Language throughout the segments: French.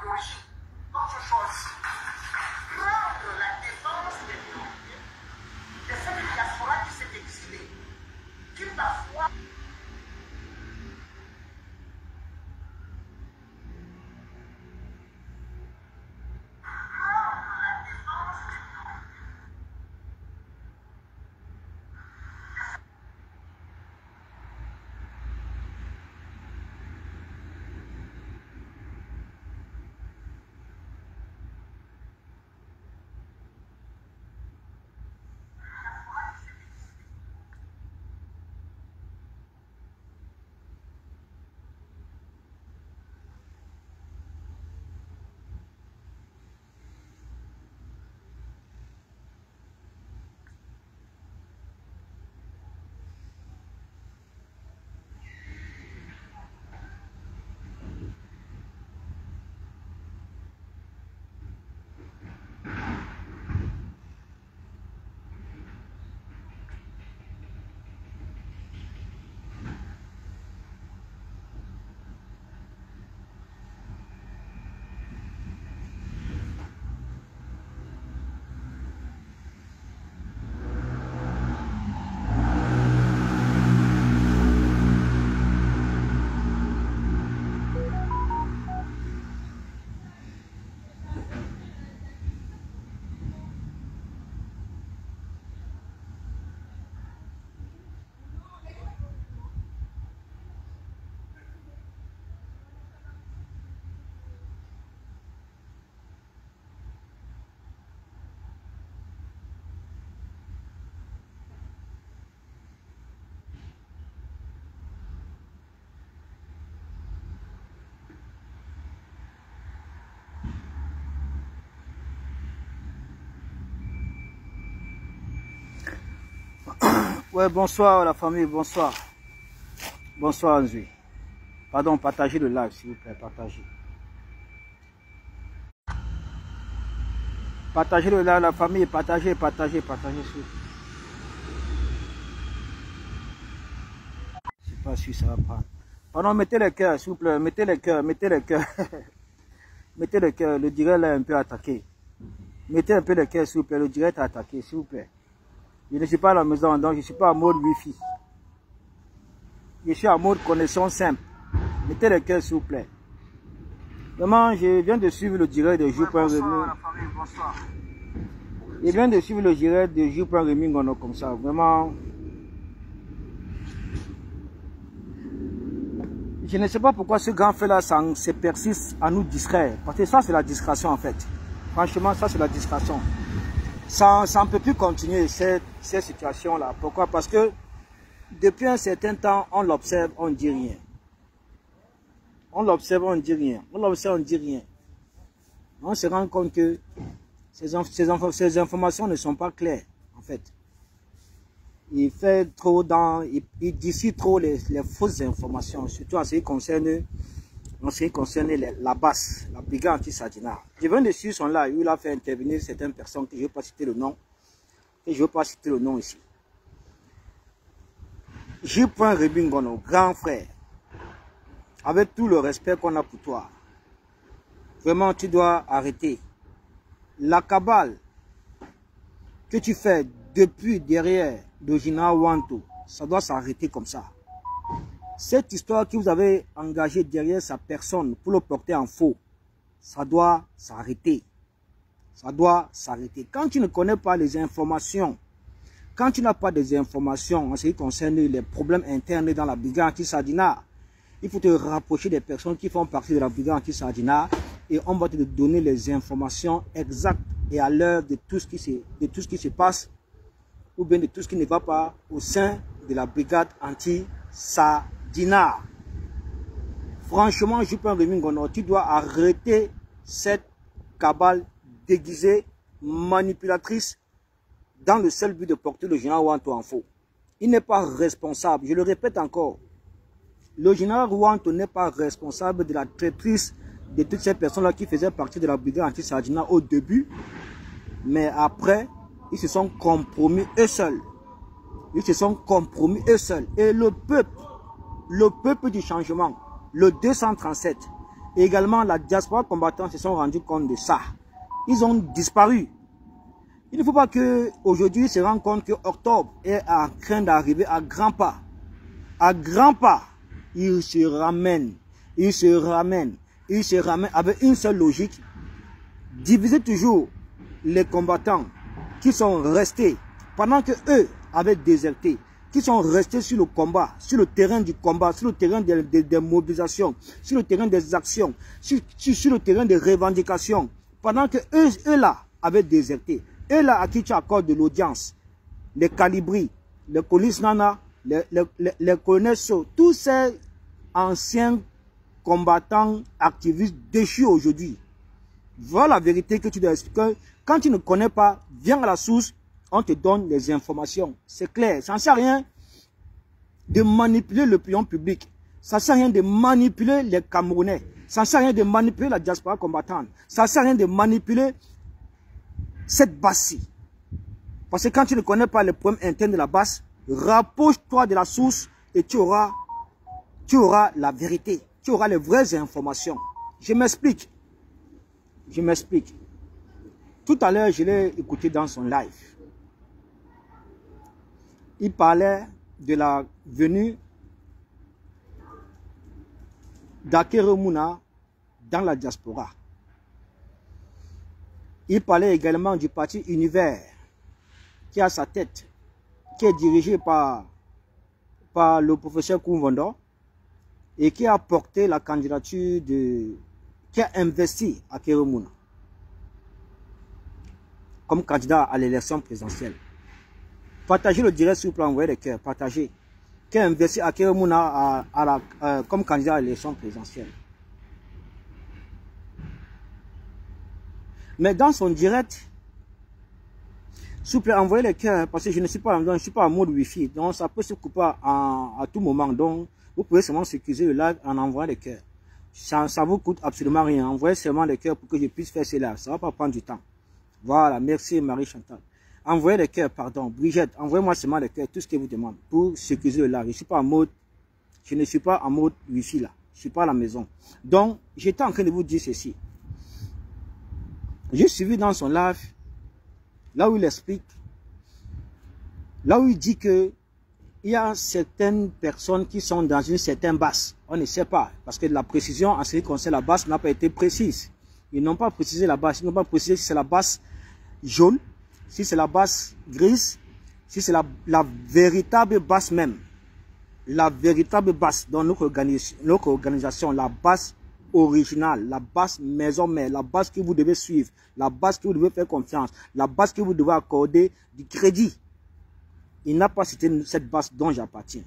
d'origine. Donc je choisis prendre la défense des minorités, de cette diaspora qui s'est exilée, qui parfois Ouais, bonsoir la famille, bonsoir. Bonsoir Anzui. Pardon, partagez le live s'il vous plaît, partagez. Partagez le live la famille, partagez s'il vous plaît. Je sais pas si ça va prendre. Pardon, mettez les cœurs s'il vous plaît, mettez les cœurs. Mettez les cœurs, le direct est un peu attaqué. Mettez un peu les cœurs s'il vous plaît, le direct est attaqué s'il vous plaît. Je ne suis pas à la maison, donc je ne suis pas en mode wifi. Je suis en mode connexion simple. Mettez les cœurs s'il vous plaît. Vraiment, je viens de suivre le direct de Jou.Remy. Je viens de suivre le direct de Jou.Remy comme ça. Vraiment. Je ne sais pas pourquoi ce grand fait là se persiste à nous distraire. Parce que ça, c'est la distraction en fait. Franchement, ça, c'est la distraction. Ça ne peut plus continuer cette situation-là. Pourquoi? Parce que depuis un certain temps, on l'observe, on ne dit rien. On l'observe, on ne dit rien. On l'observe, on ne dit rien. On se rend compte que ces informations ne sont pas claires, en fait. Il fait trop il dissout trop les fausses informations, surtout en ce qui concerne la base, la brigade anti-Sadina. Je viens de suivre son live où il a fait intervenir certaines personnes que je ne vais pas citer le nom. Et je ne vais pas citer le nom ici. Jou.Remy, grand frère, avec tout le respect qu'on a pour toi, vraiment tu dois arrêter. La cabale que tu fais depuis derrière le général Wanto, ça doit s'arrêter comme ça. Cette histoire que vous avez engagée derrière sa personne pour le porter en faux, ça doit s'arrêter. Ça doit s'arrêter. Quand tu ne connais pas les informations, quand tu n'as pas des informations en ce qui concerne les problèmes internes dans la brigade anti-Sadina, il faut te rapprocher des personnes qui font partie de la brigade anti-Sadina et on va te donner les informations exactes et à l'heure de tout ce qui se passe ou bien de tout ce qui ne va pas au sein de la brigade anti-Sadina. Franchement, Jou.Remy, tu dois arrêter cette cabale déguisée, manipulatrice, dans le seul but de porter le général Wanto en faux. Il n'est pas responsable, je le répète encore. Le général Wanto n'est pas responsable de la traîtrise de toutes ces personnes-là qui faisaient partie de la brigade anti-Sadina au début. Mais après, ils se sont compromis eux seuls. Ils se sont compromis eux seuls. Et le peuple du changement, le 237, Et également, la diaspora combattante se sont rendus compte de ça. Ils ont disparu. Il ne faut pas qu'aujourd'hui se rende compte que Octobre est en train d'arriver à grands pas. À grands pas, il se ramène. Il se ramène. Il se ramène avec une seule logique. Diviser toujours les combattants qui sont restés pendant que eux avaient déserté, qui sont restés sur le combat, sur le terrain du combat, sur le terrain des mobilisations, sur le terrain des actions, sur le terrain des revendications, pendant que eux là avaient déserté. Eux là à qui tu accordes de l'audience, les Calibri, les Colis Nana, les colonels So, tous ces anciens combattants activistes déchus aujourd'hui. Voilà la vérité que tu dois expliquer. Quand tu ne connais pas, viens à la source, on te donne les informations. C'est clair. Ça ne sert à rien de manipuler l'opinion publique. Ça ne sert à rien de manipuler les Camerounais. Ça ne sert à rien de manipuler la diaspora combattante. Ça ne sert à rien de manipuler cette base-ci. Parce que quand tu ne connais pas les problèmes internes de la base, rapproche-toi de la source et tu auras la vérité. Tu auras les vraies informations. Je m'explique. Je m'explique. Tout à l'heure, je l'ai écouté dans son live. Il parlait de la venue d'Akeremuna dans la diaspora. Il parlait également du parti Univers qui a sa tête, qui est dirigé par le professeur Koumvondo et qui a porté la candidature qui a investi à Akeremuna comme candidat à l'élection présidentielle. Partagez le direct, s'il vous plaît, envoyez des cœurs, partagez. Qui a investi à Akeremuna comme candidat à l'élection présidentielle. Mais dans son direct, s'il vous plaît, envoyez les cœurs, parce que je ne suis pas en mode Wi-Fi, donc ça peut se couper à tout moment. Donc, vous pouvez seulement sécuriser le live en envoyant les cœurs. Ça ne vous coûte absolument rien. Envoyez seulement les cœurs pour que je puisse faire cela. Ça ne va pas prendre du temps. Voilà, merci Marie-Chantal. Envoyez les cœurs, pardon. Brigitte, envoyez-moi seulement les cœurs, tout ce que vous demandez pour sécuriser le live. Je ne suis pas en mode Wi-Fi là. Je ne suis pas à la maison. Donc, j'étais en train de vous dire ceci. J'ai suivi dans son live, là où il explique, là où il dit que il y a certaines personnes qui sont dans une certaine base. On ne sait pas, parce que la précision en ce qui concerne la base n'a pas été précise. Ils n'ont pas précisé la base, ils n'ont pas précisé si c'est la base jaune, si c'est la base grise, si c'est la véritable base même. La véritable base dans notre organisation, la base originale, la base maison mère, la base que vous devez suivre, la base que vous devez faire confiance, la base que vous devez accorder du crédit. Il n'a pas cité cette base dont j'appartiens.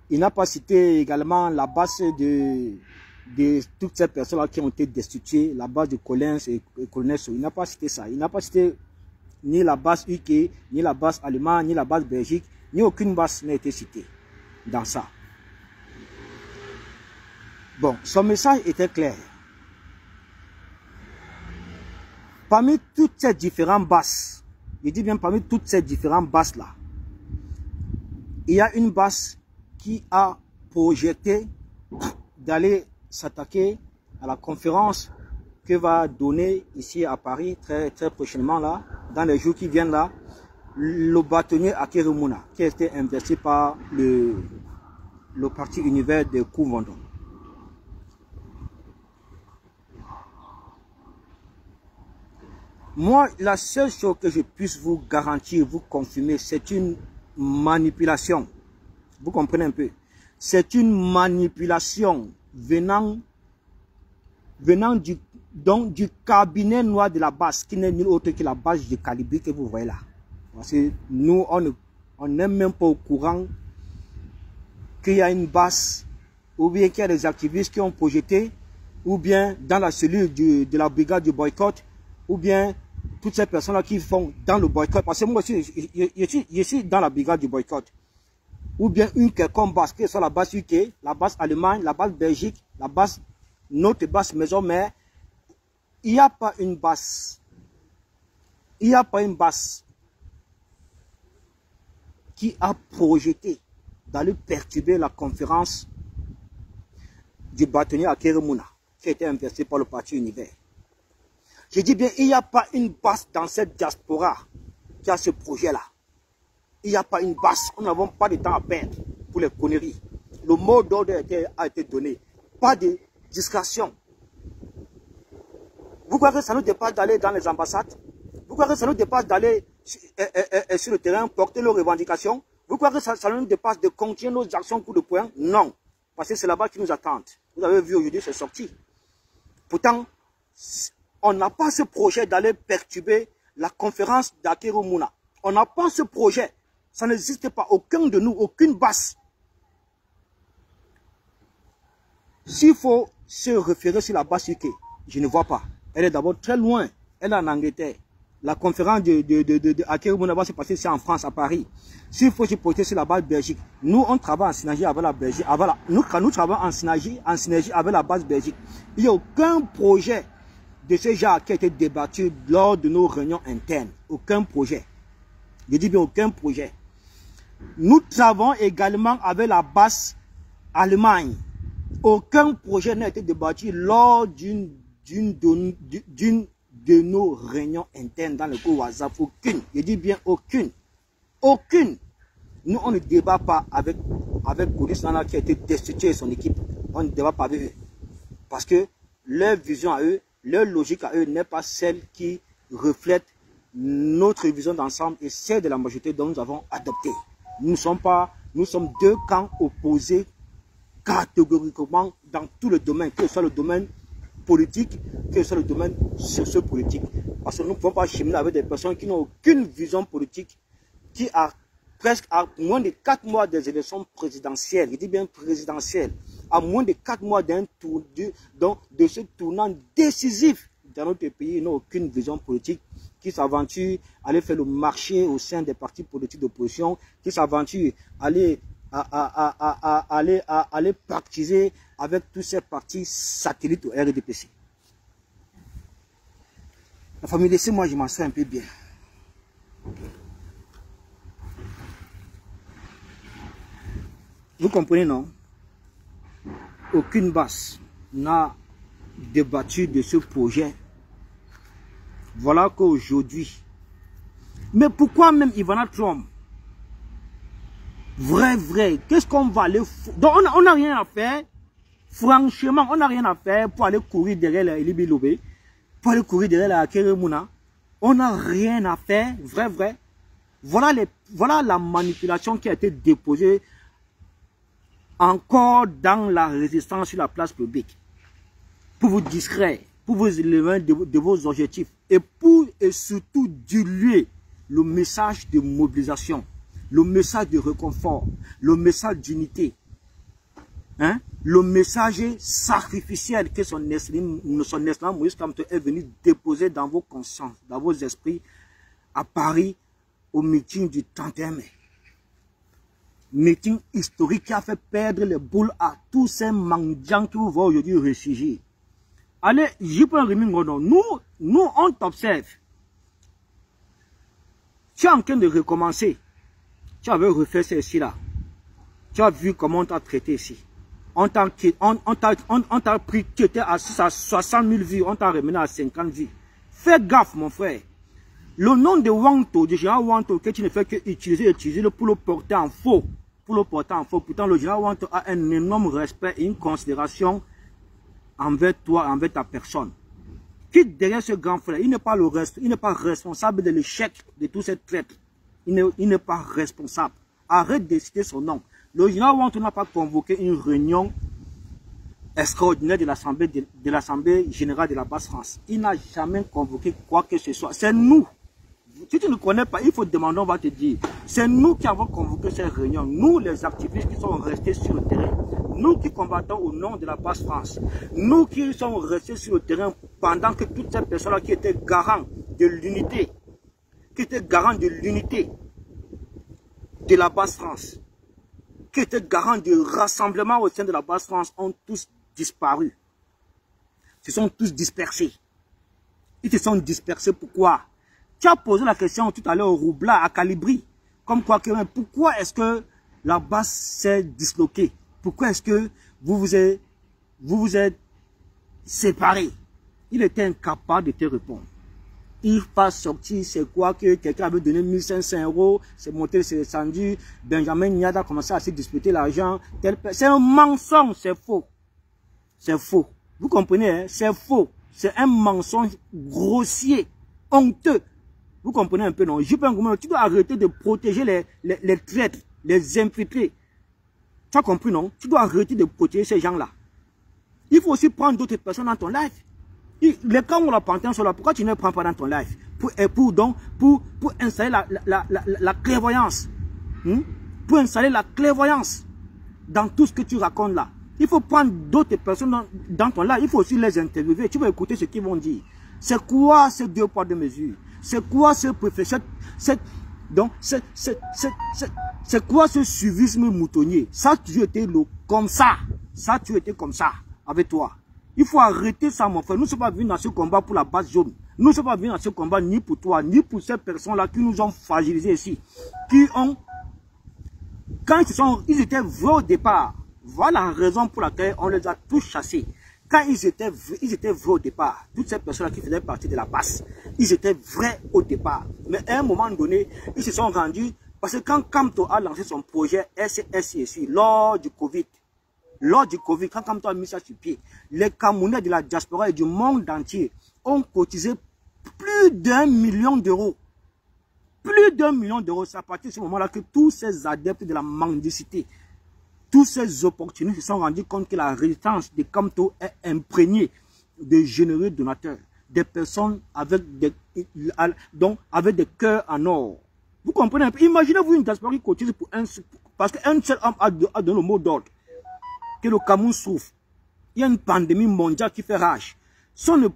Il n'a pas cité également la base de toutes ces personnes-là qui ont été destituées, la base de Collins et Colonel So. Il n'a pas cité ça. Il n'a pas cité ni la base UK, ni la base allemande, ni la base Belgique, ni aucune base n'a été citée dans ça. Bon, son message était clair. Parmi toutes ces différentes bases, je dis bien parmi toutes ces différentes bases-là, il y a une base qui a projeté d'aller s'attaquer à la conférence que va donner ici à Paris très prochainement là, dans les jours qui viennent là, le bâtonnier Akeremuna, qui a été investi par le parti Univers de Koumvondo. Moi, la seule chose que je puisse vous garantir, vous confirmer, c'est une manipulation. Vous comprenez un peu? C'est une manipulation venant du cabinet noir de la base, qui n'est nul autre que la base de Calibri que vous voyez là. Parce que nous, on n'est même pas au courant qu'il y a une base, ou bien qu'il y a des activistes qui ont projeté, ou bien dans la cellule de la brigade du boycott, ou bien toutes ces personnes-là qui font dans le boycott. Parce que moi aussi, je suis dans la brigade du boycott. Ou bien une quelconque base, que ce soit la base UK, la base Allemagne, la base Belgique, la base, notre base maison mère. Il n'y a pas une base. Il n'y a pas une base qui a projeté d'aller perturber la conférence du bâtonnier Akeremuna, qui a été inversé par le parti Univers. Je dis bien, il n'y a pas une base dans cette diaspora qui a ce projet-là. Il n'y a pas une base. Nous n'avons pas de temps à perdre pour les conneries. Le mot d'ordre a été donné. Pas de discrétion. Vous croyez que ça nous dépasse d'aller dans les ambassades? Vous croyez que ça nous dépasse d'aller sur le terrain, porter nos revendications? Vous croyez que ça nous dépasse de continuer nos actions coup de poing? Non. Parce que c'est là-bas qui nous attendent. Vous avez vu aujourd'hui, c'est sorti. Pourtant, on n'a pas ce projet d'aller perturber la conférence d'Akeru Mouna. On n'a pas ce projet. Ça n'existe pas. Aucun de nous, aucune base. S'il faut se référer sur la base UK, je ne vois pas. Elle est d'abord très loin. Elle est en Angleterre. La conférence de Akeru Mouna va se passer ici en France, à Paris. S'il faut se porter sur la base Belgique, nous on travaille en synergie avec la Belgique. Nous travaillons en synergie avec la base Belgique. Il n'y a aucun projet de ce genre qui a été débattu lors de nos réunions internes. Aucun projet. Je dis bien aucun projet. Nous travaillons également avec la base Allemagne. Aucun projet n'a été débattu lors d'une de nos réunions internes dans le groupe WhatsApp. Aucune. Je dis bien aucune. Aucune. Nous, on ne débat pas avec Kodis Nana qui a été destitué de son équipe. On ne débat pas avec eux. Parce que leur vision à eux, leur logique à eux n'est pas celle qui reflète notre vision d'ensemble et celle de la majorité dont nous avons adopté. Nous sommes deux camps opposés catégoriquement dans tout le domaine, que ce soit le domaine politique, que ce soit le domaine socio-politique. Parce que nous ne pouvons pas cheminer avec des personnes qui n'ont aucune vision politique, qui a presque à moins de 4 mois des élections présidentielles, je dis bien présidentielles, à moins de 4 mois de ce tournant décisif dans notre pays, ils n'ont aucune vision politique, qui s'aventure à aller faire le marché au sein des partis politiques d'opposition, qui s'aventure à aller pactiser avec tous ces partis satellites au RDPC. La famille, laissez-moi, je m'en sors un peu bien. Vous comprenez, non? Aucune base n'a débattu de ce projet. Voilà qu'aujourd'hui. Mais pourquoi même Ivana Trump? Vrai, qu'est-ce qu'on va aller foutre? Donc on n'a rien à faire. Franchement, on n'a rien à faire pour aller courir derrière la Elibi Lobé, pour aller courir derrière la Akeru Mouna. On n'a rien à faire, vrai. Voilà la manipulation qui a été déposée encore dans la résistance sur la place publique. Pour vous distraire, pour vous élever de vos objectifs et surtout diluer le message de mobilisation, le message de réconfort, le message d'unité, hein? Le message sacrificiel que son excellence Moïse Kamto est venu déposer dans vos consciences, dans vos esprits à Paris au meeting du 31 mai. Meeting historique qui a fait perdre les boules à tous ces mendiants que vous voyez aujourd'hui réfugiés. Allez, j'y prends Rémi Ngono. Nous, on t'observe. Tu es en train de recommencer. Tu avais refait ceci là. Tu as vu comment on t'a traité ici. On t'a pris, tu étais assis à 60 000 vues, on t'a ramené à 50 vues. Fais gaffe, mon frère. Le nom de Wanto, du général Wanto, que tu ne fais que utiliser pour le porter en faux. Pourtant, le général Wanto a un énorme respect et une considération envers toi, envers ta personne. Quitte derrière ce grand frère, il n'est pas responsable de l'échec de tous ces traîtres. Il n'est pas responsable. Arrête de citer son nom. Le général Wanto n'a pas convoqué une réunion extraordinaire de l'Assemblée générale de la Basse-France. Il n'a jamais convoqué quoi que ce soit. C'est nous. Si tu ne connais pas, il faut demander, on va te dire. C'est nous qui avons convoqué cette réunion. Nous, les activistes qui sont restés sur le terrain. Nous qui combattons au nom de la Basse-France. Nous qui sommes restés sur le terrain pendant que toutes ces personnes-là qui étaient garants de l'unité, de la Basse-France, qui étaient garants du rassemblement au sein de la Basse-France, ont tous disparu. Ils se sont tous dispersés. Ils se sont dispersés pourquoi? Tu as posé la question tout à l'heure au Roubla, à Calibri. Comme quoi, pourquoi est-ce que la base s'est disloquée? Pourquoi est-ce que vous vous êtes séparés. Il était incapable de te répondre. Il va sortir, c'est quoi que quelqu'un avait donné 1500 €, c'est monté, c'est descendu, Benjamin Niada a commencé à se disputer l'argent. C'est un mensonge, c'est faux. C'est faux. Vous comprenez, hein? C'est faux. C'est un mensonge grossier, honteux. Vous comprenez un peu, non? Tu dois arrêter de protéger les traîtres, les infiltrés. Tu as compris, non? Tu dois arrêter de protéger ces gens-là. Il faut aussi prendre d'autres personnes dans ton life. Les cas où la panthère sont là, pourquoi tu ne les prends pas dans ton life? Pour installer la clairvoyance. Pour installer la clairvoyance dans tout ce que tu racontes là. Il faut prendre d'autres personnes dans ton life. Il faut aussi les interviewer. Tu vas écouter ce qu'ils vont dire. C'est quoi ces 2 poids 2 mesures? C'est quoi ce préfet? C'est quoi ce suivisme moutonnier? Ça, tu étais comme ça. Ça, tu étais comme ça avec toi. Il faut arrêter ça, mon frère. Nous ne sommes pas venus dans ce combat pour la base jaune. Nous ne sommes pas venus dans ce combat ni pour toi, ni pour ces personnes-là qui nous ont fragilisés ici. Quand ils étaient vrais au départ, voilà la raison pour laquelle on les a tous chassés. Quand ils étaient vrais au départ, toutes ces personnes-là qui faisaient partie de la base, ils étaient vrais au départ. Mais à un moment donné, ils se sont rendus, parce que quand Kamto a lancé son projet SSI lors du Covid, quand Kamto a mis ça sur pied, les Camerounais de la diaspora et du monde entier ont cotisé plus d'1 million d'euros. Plus d'1 million d'euros. C'est à partir de ce moment-là que tous ces adeptes de la mendicité, tous ces opportunistes se sont rendus compte que la résistance de Kamto est imprégnée de généreux donateurs, des personnes avec des cœurs en or. Vous comprenez un peu? Imaginez-vous une diaspora qui cotise pour parce qu'un seul homme a donné le mot d'ordre que le Cameroun souffre. Il y a une pandémie mondiale qui fait rage. Si on ne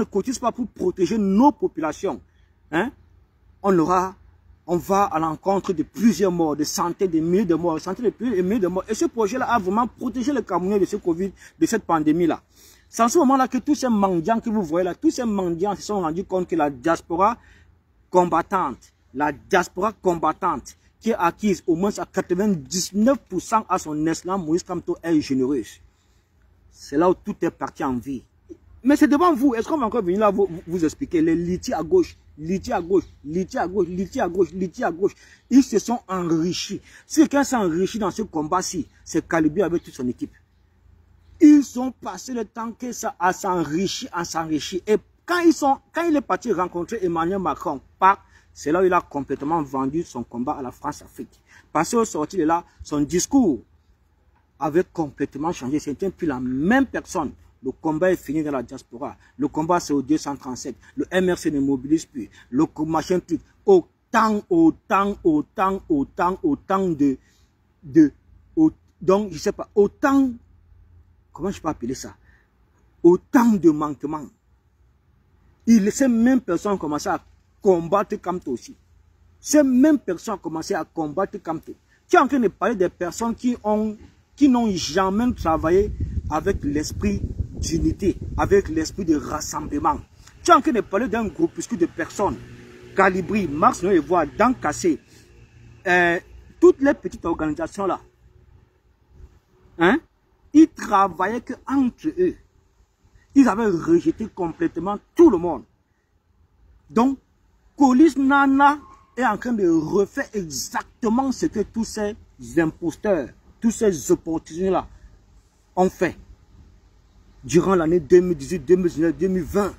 cotise pas pour protéger nos populations, hein, on va à l'encontre de plusieurs morts, de centaines de milliers de morts, Et ce projet-là a vraiment protégé le Camerounais de ce Covid, de cette pandémie-là. C'est en ce moment-là que tous ces mendiants que vous voyez là, tous ces mendiants se sont rendus compte que la diaspora combattante, qui est acquise au moins à 99% à son excellent Moïse Kamto est généreuse. C'est là où tout est parti en vie. Mais c'est devant vous. Est-ce qu'on va encore venir là vous expliquer les litiers à gauche, litiers à gauche, litiers à gauche, litiers à gauche, litiers à gauche. Ils se sont enrichis. Si quelqu'un s'est enrichi dans ce combat-ci, c'est Calibri avec toute son équipe. Ils ont passé le temps que ça à s'enrichir, Et quand il est parti rencontrer Emmanuel Macron, c'est là où il a complètement vendu son combat à la France-Afrique. Parce qu'au sorti de là, son discours avait complètement changé. C'était plus la même personne. Le combat est fini dans la diaspora. Le combat, c'est au 237. Le MRC ne mobilise plus. Le machin truc. Autant donc, je sais pas, autant, comment je peux appeler ça? Autant de manquements. Ces mêmes personnes ont commencé à combattre Kamto aussi. Ces mêmes personnes ont commencé à combattre Kamto. Tu es en train de parler des personnes qui n'ont jamais travaillé avec l'esprit d'unité, avec l'esprit de rassemblement. Tu es en train de parler d'un groupuscule de personnes, Calibri, Marx, et voir, Dan Kassé, toutes les petites organisations là. Hein? Ils travaillaient qu'entre eux. Ils avaient rejeté complètement tout le monde. Donc, Colis Nana est en train de refaire exactement ce que tous ces imposteurs, tous ces opportunistes-là ont fait durant l'année 2018, 2019, 2020.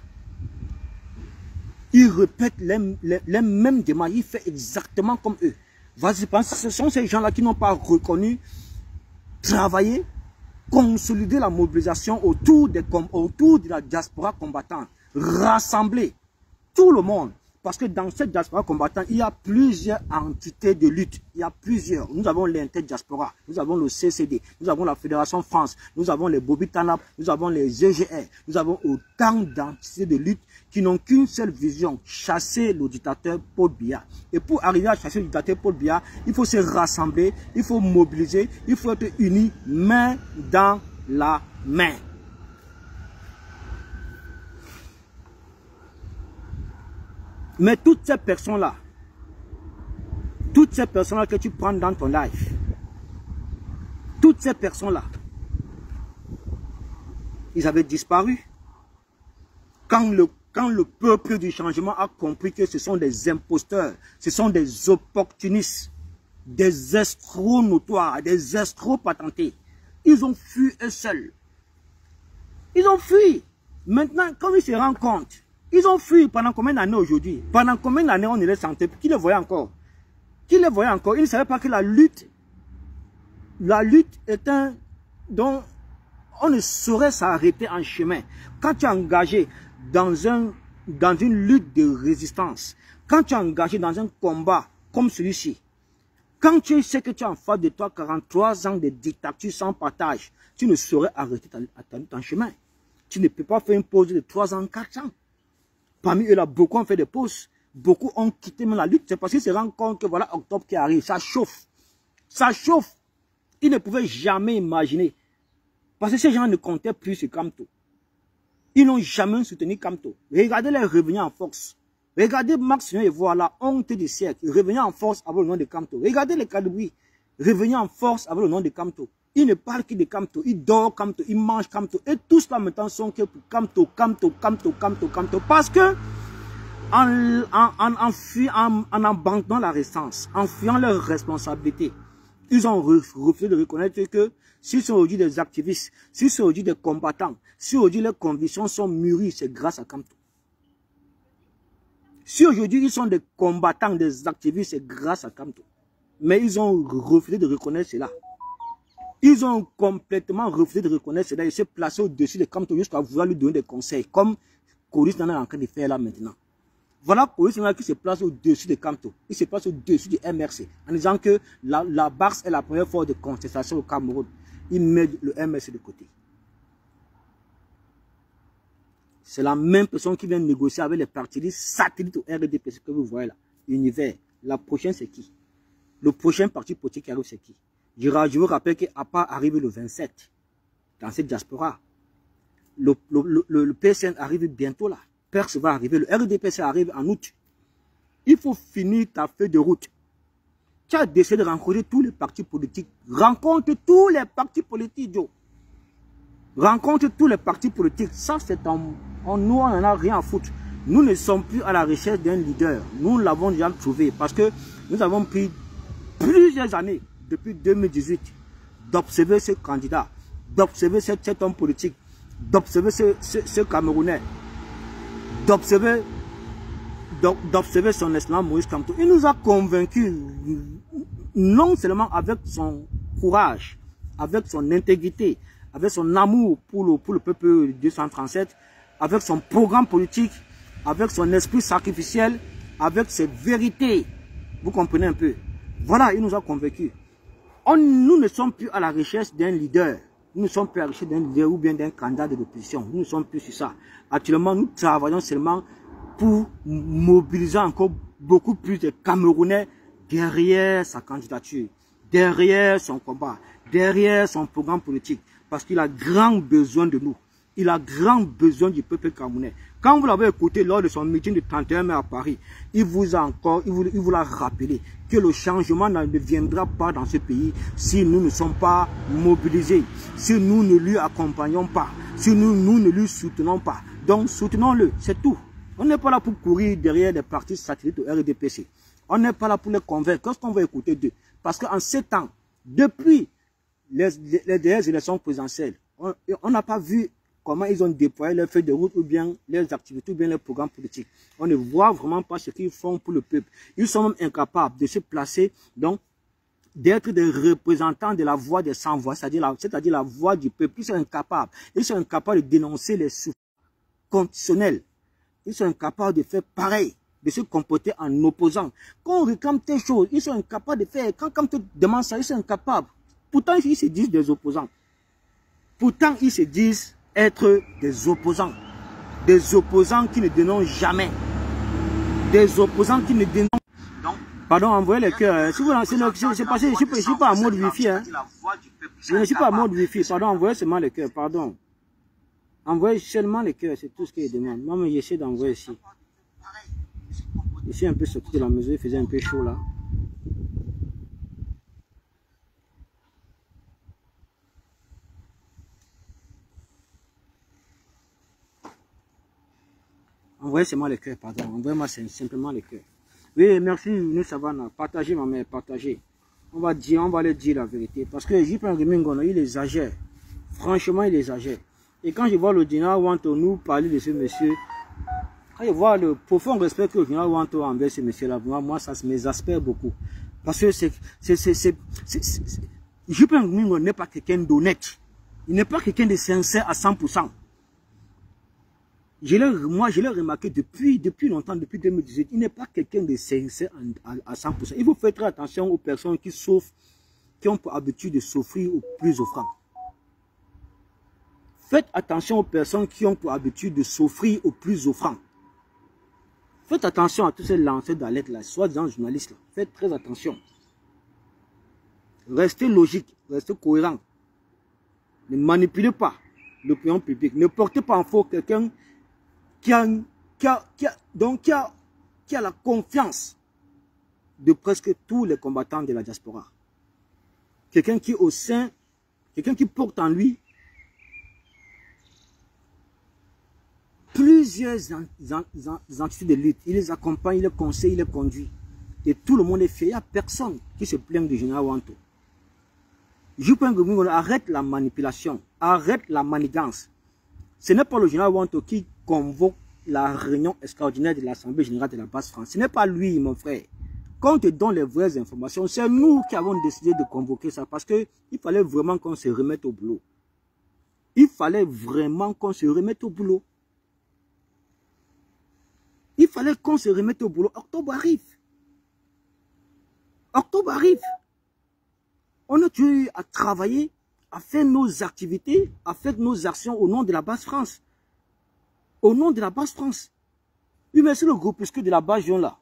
Ils répètent les mêmes démarches, ils font exactement comme eux. Vas-y, pense, ce sont ces gens-là qui n'ont pas reconnu, travailler, consolider la mobilisation autour de la diaspora combattante, rassembler tout le monde. Parce que dans cette diaspora combattante, il y a plusieurs entités de lutte. Il y a plusieurs. Nous avons l'interdiaspora, nous avons le CCD, nous avons la Fédération France, nous avons les Bobby Tanap, nous avons les EGR. Nous avons autant d'entités de lutte qui n'ont qu'une seule vision, chasser le dictateur Paul Biya. Et pour arriver à chasser le dictateur Paul Biya, il faut se rassembler, il faut mobiliser, il faut être unis, main dans la main. Mais toutes ces personnes-là que tu prends dans ton life, toutes ces personnes-là, ils avaient disparu. Quand le peuple du changement a compris que ce sont des imposteurs, ce sont des opportunistes, des escrocs notoires, des escrocs patentés, ils ont fui eux seuls. Ils ont fui. Maintenant, quand ils se rendent compte, ils ont fui pendant combien d'années aujourd'hui? Pendant combien d'années on ne les sentait plus? Qui les voyait encore? Qui les voyait encore? Ils ne savaient pas que la lutte est un dont on ne saurait s'arrêter en chemin. Quand tu es engagé dans une lutte de résistance, quand tu es engagé dans un combat comme celui-ci, quand tu sais que tu as en face de toi 43 ans de dictature sans partage, tu ne saurais arrêter ton chemin. Tu ne peux pas faire une pause de 3 ans, 4 ans. Parmi eux, là, beaucoup ont fait des pauses. Beaucoup ont quitté même la lutte. C'est parce qu'ils se rendent compte que voilà octobre qui arrive. Ça chauffe. Ça chauffe. Ils ne pouvaient jamais imaginer. Parce que ces gens ne comptaient plus sur Kamto. Ils n'ont jamais soutenu Kamto. Regardez les revenus en force. Regardez Max et voilà, honte du siècle. Revenus en force avec le nom de Kamto. Regardez les Kadoubi. Revenus en force avec le nom de Kamto. Ils ne parlent que de Kamto. Ils dorment Kamto. Ils mangent Kamto. Et tous là maintenant sont que pour Kamto, Kamto, Kamto, Kamto, Kamto. Parce que en abandonnant la résistance, en fuyant leurs responsabilités, ils ont refusé de reconnaître que s'ils sont aujourd'hui des activistes, s'ils sont aujourd'hui des combattants, si aujourd'hui leurs convictions sont mûries, c'est grâce à Kamto. Si aujourd'hui ils sont des combattants, des activistes, c'est grâce à Kamto. Mais ils ont refusé de reconnaître cela. Ils ont complètement refusé de reconnaître cela. Ils se plaçaient au-dessus de Kamto jusqu'à vouloir lui donner des conseils, comme Coris Nana est en train de faire là maintenant. Voilà Coris Nana qui se place au-dessus de Kamto. Il se place au-dessus du MRC en disant que la BARS est la première force de contestation au Cameroun. Il met le MRC de côté. C'est la même personne qui vient négocier avec les partis satellites au RDPC que vous voyez là. Univers. La prochaine, c'est qui? Le prochain parti politique qui arrive, c'est qui? Je vous rappelle qu'APA arrive le 27 dans cette diaspora. Le PSN arrive bientôt là. PERS va arriver. Le RDPC arrive en août. Il faut finir ta feuille de route. Tu as décidé de rencontrer tous les partis politiques. Rencontre tous les partis politiques, Joe. Rencontre tous les partis politiques. Ça, c'est nous, on n'en a rien à foutre. Nous ne sommes plus à la recherche d'un leader. Nous l'avons déjà trouvé parce que nous avons pris plusieurs années, depuis 2018, d'observer ce candidat, d'observer cet homme politique, d'observer ce Camerounais, d'observer son excellent Moïse Kamto. Il nous a convaincus, non seulement avec son courage, avec son intégrité, avec son amour pour le peuple 237, avec son programme politique, avec son esprit sacrificiel, avec ses vérités. Vous comprenez un peu? Voilà, il nous a convaincus. Nous ne sommes plus à la recherche d'un leader. Nous ne sommes plus à la recherche d'un leader ou bien d'un candidat de l'opposition. Nous ne sommes plus sur ça. Actuellement, nous travaillons seulement pour mobiliser encore beaucoup plus de Camerounais derrière sa candidature, derrière son combat, derrière son programme politique. Parce qu'il a grand besoin de nous. Il a grand besoin du peuple camerounais. Quand vous l'avez écouté lors de son meeting du 31 mai à Paris, il vous a rappelé que le changement ne viendra pas dans ce pays si nous ne sommes pas mobilisés, si nous ne lui accompagnons pas, si nous ne lui soutenons pas. Donc soutenons-le, c'est tout. On n'est pas là pour courir derrière des partis satellites au RDPC. On n'est pas là pour les convaincre. Qu'est-ce qu'on va écouter d'eux? Parce qu'en 7 ans, depuis les dernières élections présidentielles, on n'a pas vu comment ils ont déployé leurs feuilles de route ou bien leurs activités ou bien leurs programmes politiques. On ne voit vraiment pas ce qu'ils font pour le peuple. Ils sont même incapables de se placer, donc d'être des représentants de la voix des sans-voix, c'est-à-dire la voix du peuple. Ils sont incapables. Ils sont incapables de dénoncer les souffrances conditionnelles. Ils sont incapables de faire pareil, de se comporter en opposant. Quand on réclame telle chose, ils sont incapables de faire. Quand on te demande ça, ils sont incapables. Pourtant, ils se disent des opposants. Pourtant, ils se disent être des opposants. Des opposants qui ne dénoncent jamais. Des opposants qui ne dénoncent. Pardon, envoyez les cœurs. Si vous lancez le cœur, c'est passé, je ne suis pas en mode wifi. Hein. Je ne suis pas en mode wifi. Pardon, envoyez seulement les cœurs. Pardon. Envoyez seulement les cœurs, c'est tout ce qu'il demande. Moi, j'essaie d'envoyer ici. Je suis un peu sorti de la maison, il faisait un peu chaud là. Envoyez seulement les cœurs, pardon. Envoyez-moi simplement les cœurs. Oui, merci, nous Savannah. Partagez, ma mère, partagez. On va aller dire la vérité. Parce que J.P. Ngono, il exagère. Franchement, il exagère. Et quand je vois le général Wanto nous parler de ce monsieur, quand je vois le profond respect que le général Wanto a envers ce monsieur-là, moi, ça m'exaspère beaucoup. Parce que J.P. Ngono n'est pas quelqu'un d'honnête. Il n'est pas quelqu'un de sincère à 100%. Moi, je l'ai remarqué depuis longtemps, depuis 2018. Il n'est pas quelqu'un de sincère à 100%. Il faut faire très attention aux personnes qui souffrent, qui ont pour habitude de souffrir au plus offrant. Faites attention aux personnes qui ont pour habitude de souffrir au plus offrant. Faites attention à tous ces lanceurs d'alerte là, soi-disant journalistes là. Faites très attention. Restez logique, restez cohérent. Ne manipulez pas l'opinion publique. Ne portez pas en faux quelqu'un qui a la confiance de presque tous les combattants de la diaspora. Quelqu'un qui porte en lui plusieurs entités de lutte. Il les accompagne, il les conseille, il les conduit. Et tout le monde est fier. Il n'y a personne qui se plaint du général Wanto. J.P. Ngono, arrête la manipulation, arrête la manigance. Ce n'est pas le général Wanto qui convoque la réunion extraordinaire de l'Assemblée générale de la Basse-France. Ce n'est pas lui, mon frère. Quand on te donne les vraies informations, c'est nous qui avons décidé de convoquer ça parce qu'il fallait vraiment qu'on se remette au boulot. Il fallait vraiment qu'on se remette au boulot. Il fallait qu'on se remette au boulot. Octobre arrive. Octobre arrive. On a dû à travailler, à faire nos activités, à faire nos actions au nom de la Basse-France. Au nom de la Basse-France. Oui, mais c'est le groupuscule de la Basse-Jean là.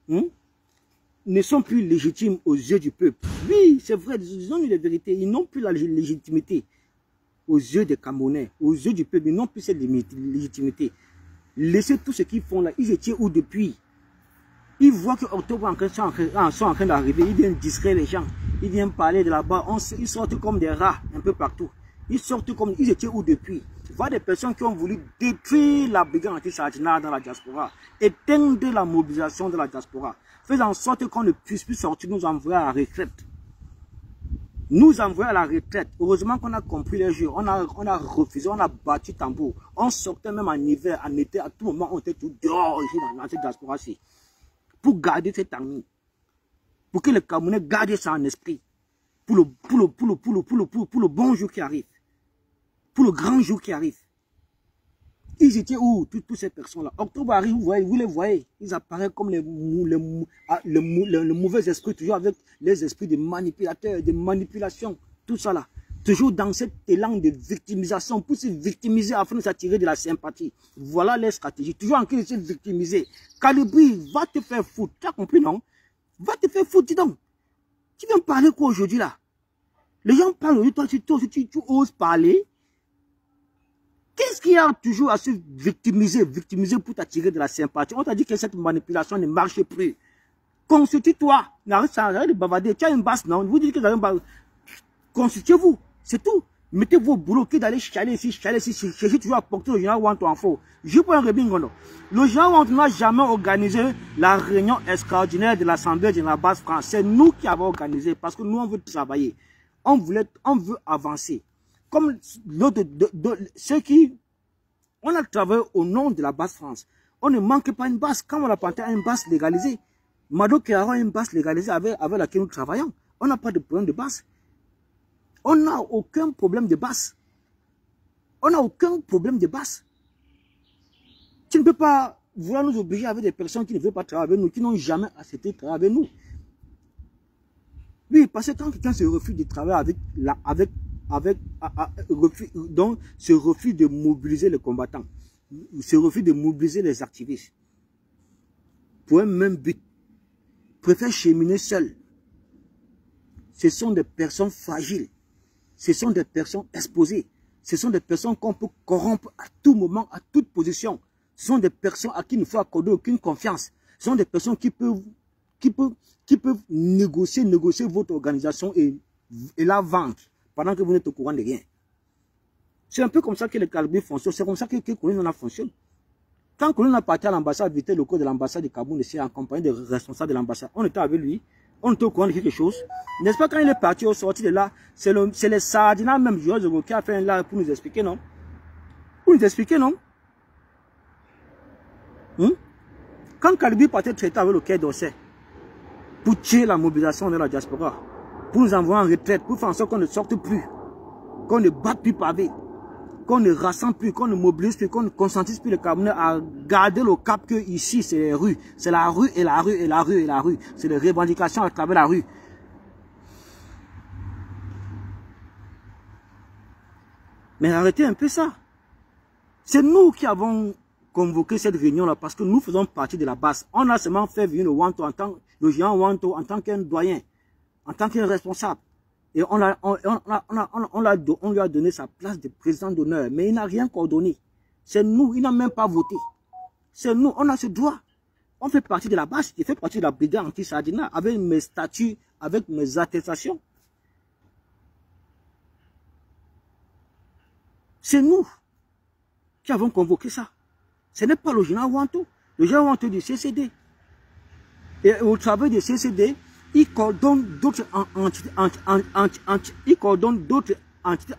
Ne sont plus légitimes aux yeux du peuple. Oui, c'est vrai, ils ont eu la vérité. Ils n'ont plus la légitimité aux yeux des Camerounais, aux yeux du peuple. Ils n'ont plus cette légitimité. Laissez tout ce qu'ils font là. Ils étaient où depuis? Ils voient que Octobre sont en train d'arriver. Ils viennent distraire les gens. Ils viennent parler de là-bas. Ils sortent comme des rats un peu partout. Ils sortent comme... Ils étaient où depuis? Voilà des personnes qui ont voulu détruire la brigade anti-Sartina dans la diaspora. Éteindre la mobilisation de la diaspora. Faisant en sorte qu'on ne puisse plus sortir, nous envoyer à la retraite. Nous envoyer à la retraite. Heureusement qu'on a compris les jeux. On a refusé, on a battu tambour. On sortait même en hiver, en été, à tout moment, on était tout dehors ici dans cette diaspora-ci. Pour garder cette armée. Pour que les Camerounais gardent ça en esprit. Pour le bon jour qui arrive. Pour le grand jour qui arrive. Ils étaient où, toutes ces personnes-là? Octobre arrive, vous les voyez. Ils apparaissent comme le mauvais esprit, toujours avec les esprits de manipulateurs, de manipulation, tout ça là. Toujours dans cet élan de victimisation, pour se victimiser afin de s'attirer de la sympathie. Voilà les stratégies. Toujours en train de se victimiser. Calibri, va te faire foutre. Tu as compris, non? Va te faire foutre, dis donc. Tu viens parler quoi aujourd'hui là? Les gens parlent aujourd'hui, toi, tu oses parler. Qu'est-ce qu'il y a toujours à se victimiser pour t'attirer de la sympathie? On t'a dit que cette manipulation ne marche plus. Constitue-toi. Arrête de bavarder. Tu as une basse, non? Vous dites que vous avez une basse. Constituez-vous. C'est tout. Mettez-vous au boulot que d'aller chialer ici, chercher toujours à porter le général Wanto en faux. Je prends un rebingono. Le général Wanto n'a jamais organisé la réunion extraordinaire de l'Assemblée de la Basse-France. C'est nous qui avons organisé parce que nous, on veut travailler. On veut avancer. Comme ceux qui... On a travaillé au nom de la Basse-France. On ne manque pas une base. Quand on a planté une base légalisée, Mado qui a une base légalisée avec laquelle nous travaillons, on n'a pas de problème de base. On n'a aucun problème de base. On n'a aucun problème de base. Tu ne peux pas vouloir nous obliger avec des personnes qui ne veulent pas travailler avec nous, qui n'ont jamais accepté de travailler avec nous. Oui, parce que quand quelqu'un se refuse de travailler donc ce refus de mobiliser les combattants, ce refus de mobiliser les activistes, pour un même but, préfère cheminer seul. Ce sont des personnes fragiles, ce sont des personnes exposées, ce sont des personnes qu'on peut corrompre à tout moment, à toute position. Ce sont des personnes à qui il ne faut accorder aucune confiance. Ce sont des personnes qui peuvent négocier votre organisation et la vendre pendant que vous n'êtes au courant de rien. C'est un peu comme ça que les calibres fonctionnent. C'est comme ça que Kourounen fonctionne. Quand on a parti à l'ambassade, visiter le cours de l'ambassade du Cameroun, ici, en compagnie des responsables de l'ambassade, on était avec lui, on était au courant de quelque chose. N'est-ce pas, quand il est parti au sorti de là, c'est les Sardinats même, Georges qui a fait un live pour nous expliquer, non? Pour nous expliquer, non? Quand Kalibi partait traiter avec le Quai d'Orsay, pour tuer la mobilisation de la diaspora, pour nous envoyer en retraite, pour faire en sorte qu'on ne sorte plus, qu'on ne batte plus pavé, qu'on ne rassemble plus, qu'on ne mobilise plus, qu'on ne conscientise plus les Camerounais à garder le cap que ici c'est les rues. C'est la rue et la rue et la rue et la rue. C'est les revendications à travers la rue. Mais arrêtez un peu ça. C'est nous qui avons convoqué cette réunion-là parce que nous faisons partie de la base. On a seulement fait venir le géant Wanto en tant qu'un doyen, en tant qu'un responsable. Et on lui a donné sa place de président d'honneur. Mais il n'a rien coordonné. C'est nous, il n'a même pas voté. C'est nous, on a ce droit. On fait partie de la base, je fais partie de la brigade anti-Sardina avec mes statuts, avec mes attestations. C'est nous qui avons convoqué ça. Ce n'est pas le général Wanto. Le général Wanto du CCD. Et au travers du CCD, il coordonne d'autres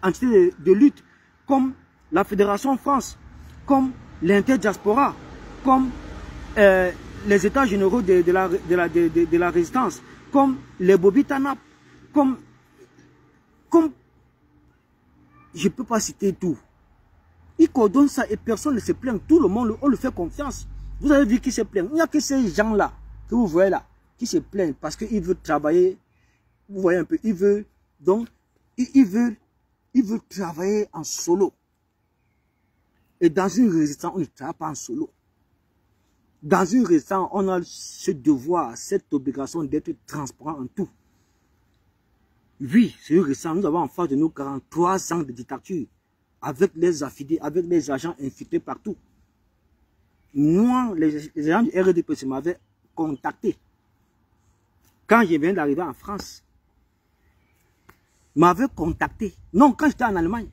entités de lutte, comme la Fédération France, comme l'Interdiaspora, comme les États généraux de la résistance, comme les Bobitanap, comme je ne peux pas citer tout. Il coordonne ça et personne ne se plaint. Tout le monde, on lui fait confiance. Vous avez vu qui se plaint. Il n'y a que ces gens-là que vous voyez là, qui se plaignent parce qu'ils veulent travailler. Vous voyez un peu, ils veulent travailler en solo. Et dans une résistance, on ne travaille pas en solo. Dans une résistance, on a ce devoir, cette obligation d'être transparent en tout. Oui, c'est une résistance. Nous avons en face de nous 43 ans de dictature, avec les affidés, avec les agents infiltrés partout. Moi, les agents du RDPC m'avaient contacté. Quand je viens d'arriver en France, m'avaient contacté. Non, quand j'étais en Allemagne.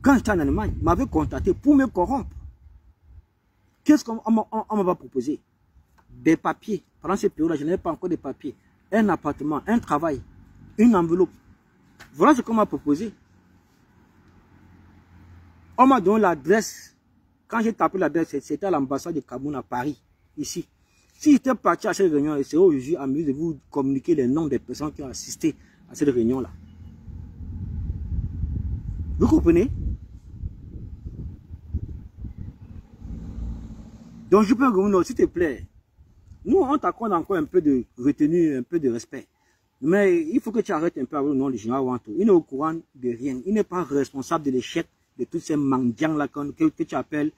Quand j'étais en Allemagne, m'avaient contacté pour me corrompre. Qu'est-ce qu'on m'a proposé? Des papiers. Pendant cette période-là, je n'avais pas encore de papiers. Un appartement, un travail, une enveloppe. Voilà ce qu'on m'a proposé. On m'a donné l'adresse. Quand j'ai tapé l'adresse, c'était à l'ambassade de Cameroun à Paris, ici. Si j'étais parti à cette réunion, c'est aujourd'hui amusé de vous communiquer les noms des personnes qui ont assisté à cette réunion-là. Vous comprenez? Donc je peux revenir, s'il te plaît. Nous, on t'accorde encore un peu de retenue, un peu de respect. Mais il faut que tu arrêtes un peu avec le nom du général Wanto. Il n'est au courant de rien. Il n'est pas responsable de l'échec de tous ces mendiants-là que tu appelles,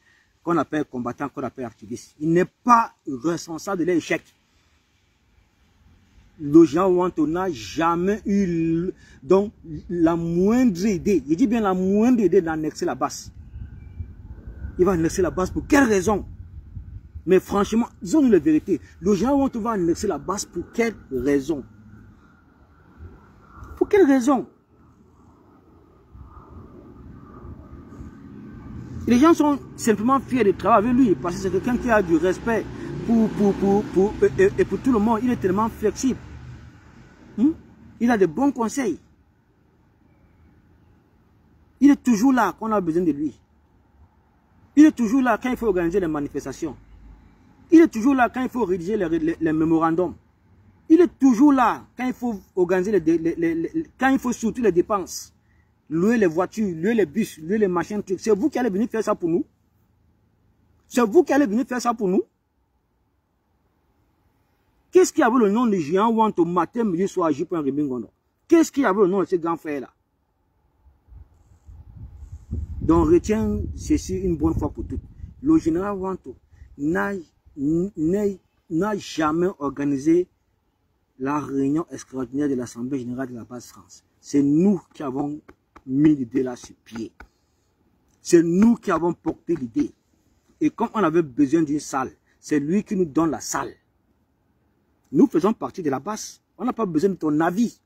qu'on appelle combattants, qu'on appelle activistes. Il n'est pas responsable de l'échec. Le général Wanto n'a jamais eu donc la moindre idée, je dis bien la moindre idée d'annexer la base. Il va annexer la base pour quelle raison? Mais franchement, disons-nous la vérité. Le général Wanto va annexer la base pour quelle raison? Pour quelle raison? Les gens sont simplement fiers de travailler avec lui parce que c'est quelqu'un qui a du respect pour tout le monde. Il est tellement flexible. Il a de bons conseils. Il est toujours là quand on a besoin de lui. Il est toujours là quand il faut organiser les manifestations. Il est toujours là quand il faut rédiger les mémorandums. Il est toujours là quand il faut organiser quand il faut surtout les dépenses. Louer les voitures, louer les bus, louer les machines, trucs. C'est vous qui allez venir faire ça pour nous. C'est vous qui allez venir faire ça pour nous. Qu'est-ce qui avait le nom de géant Wanto matin, midi, soir, J.P. Ribingono? Qu'est-ce qui avait le nom de ce grand frère-là? Donc, retiens ceci une bonne fois pour toutes. Le général Wanto n'a jamais organisé la réunion extraordinaire de l'Assemblée générale de la base France. C'est nous qui avons mis l'idée là sur pied. C'est nous qui avons porté l'idée. Et comme on avait besoin d'une salle, c'est lui qui nous donne la salle. Nous faisons partie de la base. On n'a pas besoin de ton avis.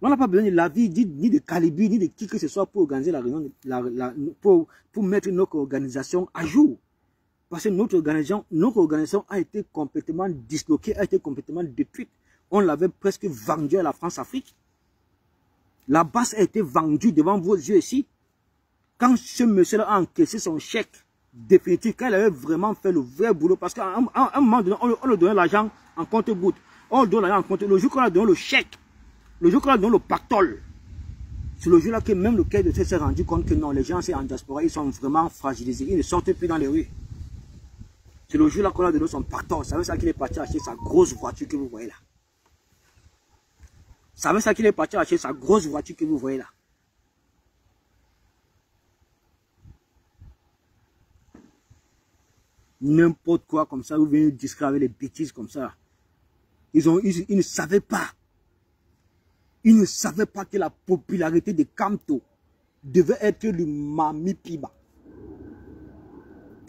On n'a pas besoin de l'avis ni de Kalibi, ni de qui que ce soit pour organiser la réunion, pour mettre notre organisation à jour. Parce que notre organisation a été complètement disloquée, a été complètement détruite. On l'avait presque vendue à la France-Afrique. La base a été vendue devant vos yeux ici. Quand ce monsieur-là a encaissé son chèque définitif, quand il avait vraiment fait le vrai boulot, parce qu'à un moment donné, on lui donnait l'argent en compte-gouttes. On lui donne l'argent en compte. Le jour qu'on a donné le chèque, le jour qu'on a donné le pactole, c'est le jour-là que même le Quai d'Orsay s'est rendu compte que non, les gens en diaspora, ils sont vraiment fragilisés. Ils ne sortent plus dans les rues. C'est le jour-là qu'on a donné son pactole. Ça veut dire qu'il est parti acheter sa grosse voiture que vous voyez là. Ça veut dire qu'il est parti acheter sa grosse voiture que vous voyez là. N'importe quoi comme ça, vous venez discret avec les bêtises comme ça. Ils ne savaient pas. Ils ne savaient pas que la popularité de Kamto devait être le Mami Piba.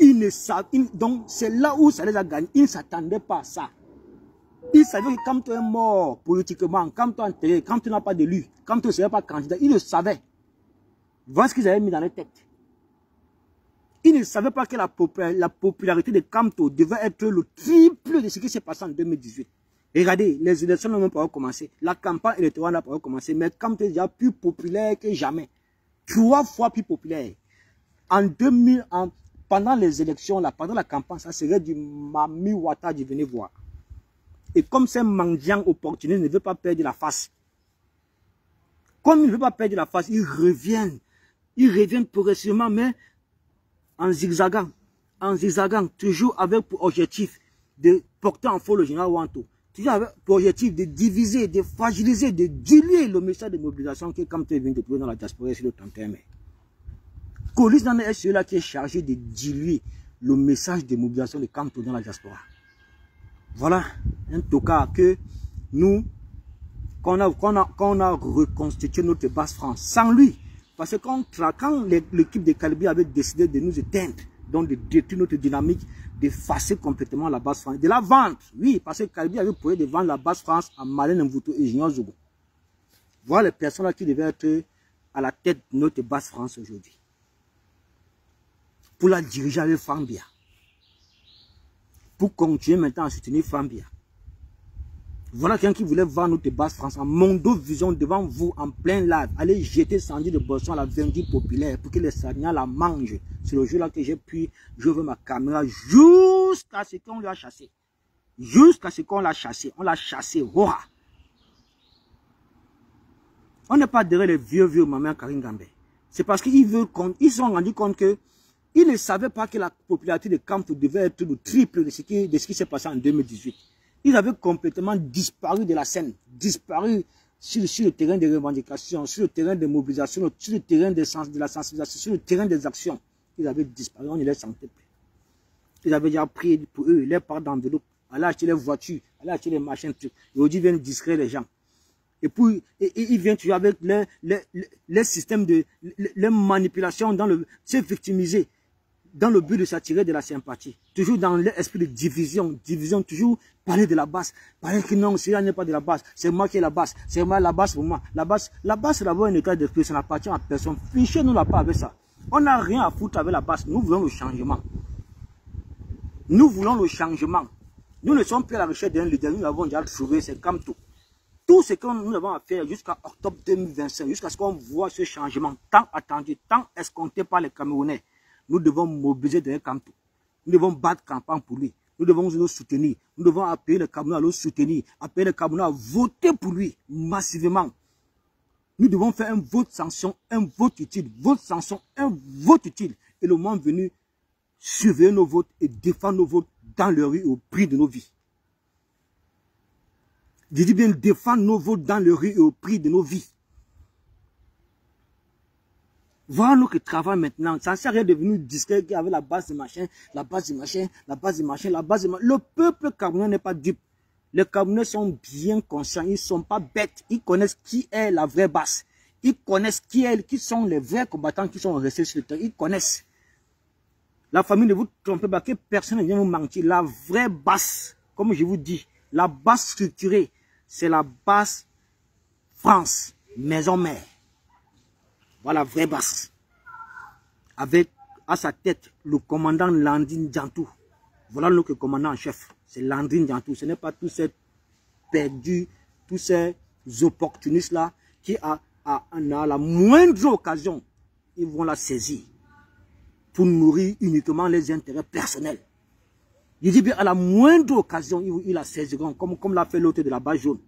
Ils ne savaient, donc c'est là où ça les a gagnés. Ils ne s'attendaient pas à ça. Ils savaient que Kamto est mort politiquement, Kamto est enterré, Kamto n'a pas d'élu, Kamto ne serait pas candidat. Ils le savaient. Voilà ce qu'ils avaient mis dans les têtes. Ils ne savaient pas que la popularité de Kamto devait être le triple de ce qui s'est passé en 2018. Et regardez, les élections n'ont même pas commencé. La campagne électorale n'a pas commencé. Mais Kamto est déjà plus populaire que jamais. 3 fois plus populaire. En 2000, pendant les élections, là, pendant la campagne, ça serait du Mami Wata du venez voir. Et comme c'est un mendiant opportuniste, il ne veut pas perdre la face. Comme il ne veut pas perdre la face, ils reviennent. Ils reviennent progressivement, mais en zigzagant, toujours avec pour objectif de porter en faux le général Wanto, toujours avec pour objectif de diviser, de fragiliser, de diluer le message de mobilisation que Kamto vient de trouver dans la diaspora sur le 31 mai. Colis Nane est celui-là qui est chargé de diluer le message de mobilisation de Kamto dans la diaspora. Voilà un tocard que nous, qu'on a reconstitué notre base France sans lui. Parce que quand l'équipe de Kalibi avait décidé de nous éteindre, donc de détruire notre dynamique, d'effacer complètement la base France, de la vendre, oui, parce que Kalibi avait pour de vendre la base France à Malène Mvouto et Junior Zogo. Voilà les personnes là qui devaient être à la tête de notre base France aujourd'hui. Pour la diriger avec Fambia. Pour continuer maintenant à soutenir Fambia. Voilà quelqu'un qui voulait vendre notre base France en Mondo Vision devant vous en plein live. Allez jeter Sandy de Boston à la vindicte populaire pour que les Sardiniens la mangent. C'est le jour là que j'ai pu, je veux ma caméra jusqu'à ce qu'on l'a chassé. Jusqu'à ce qu'on l'a chassé. On l'a chassé. Voilà. On n'est pas derrière les vieux mamans Karim Gambe. C'est parce qu'ils se sont rendus compte que ils ne savaient pas que la popularité de Kamto devait être le triple de ce qui s'est passé en 2018. Ils avaient complètement disparu de la scène, disparu sur le terrain des revendications, sur le terrain des mobilisations, sur le terrain de la sensibilisation, sur le terrain des actions. Ils avaient disparu, on ne les sentait plus. Ils avaient déjà pris pour eux, les parts d'enveloppe, aller acheter les voitures, aller acheter les machins, trucs. Et aujourd'hui, ils viennent distraire les gens. Et puis, ils viennent toujours avec les systèmes de les manipulations, se victimiser. Dans le but de s'attirer de la sympathie. Toujours dans l'esprit de division. Division, toujours parler de la base. Parler que non, si elle n'est pas de la base, c'est moi qui ai la base. C'est moi la base pour moi. La base, c'est d'avoir un état d'esprit, ça n'appartient à personne. Fichez-nous la pas avec ça. On n'a rien à foutre avec la base. Nous voulons le changement. Nous voulons le changement. Nous ne sommes plus à la recherche d'un leader. Nous l'avons déjà trouvé, c'est comme tout. Tout ce que nous avons à faire jusqu'à octobre 2025, jusqu'à ce qu'on voit ce changement tant attendu, tant escompté par les Camerounais. Nous devons mobiliser derrière Kamto. Nous devons battre campagne pour lui. Nous devons le soutenir. Nous devons appeler les Camerounais à le soutenir. Appeler les Camerounais à voter pour lui massivement. Nous devons faire un vote sanction, un vote utile. Vote sanction, un vote utile. Et le moment venu, surveiller nos votes et défendre nos votes dans le rue au prix de nos vies. Je dis bien défendre nos votes dans le rue et au prix de nos vies. Voilà nous qui travaillons maintenant. Ça ne sert à rien de venir discret avec la base de machin, la base de machin, la base de machin, la base de machin. Le peuple camerounais n'est pas dupe. Les Camerounais sont bien conscients, ils ne sont pas bêtes. Ils connaissent qui est la vraie base. Ils connaissent qui sont les vrais combattants qui sont restés sur le terrain. Ils connaissent. La famille, ne vous trompez pas, que personne ne vient vous mentir. La vraie base, comme je vous dis, la base structurée, c'est la base France, maison mère. Voilà, vraie base. Avec à sa tête le commandant Landing Diantou. Voilà notre commandant en chef. C'est Landing Diantou. Ce n'est pas tous ces perdus, tous ces opportunistes-là qui, à la moindre occasion, ils vont la saisir pour nourrir uniquement les intérêts personnels. Je dis bien, à la moindre occasion, ils la saisiront, comme l'a fait l'autre de la base jaune.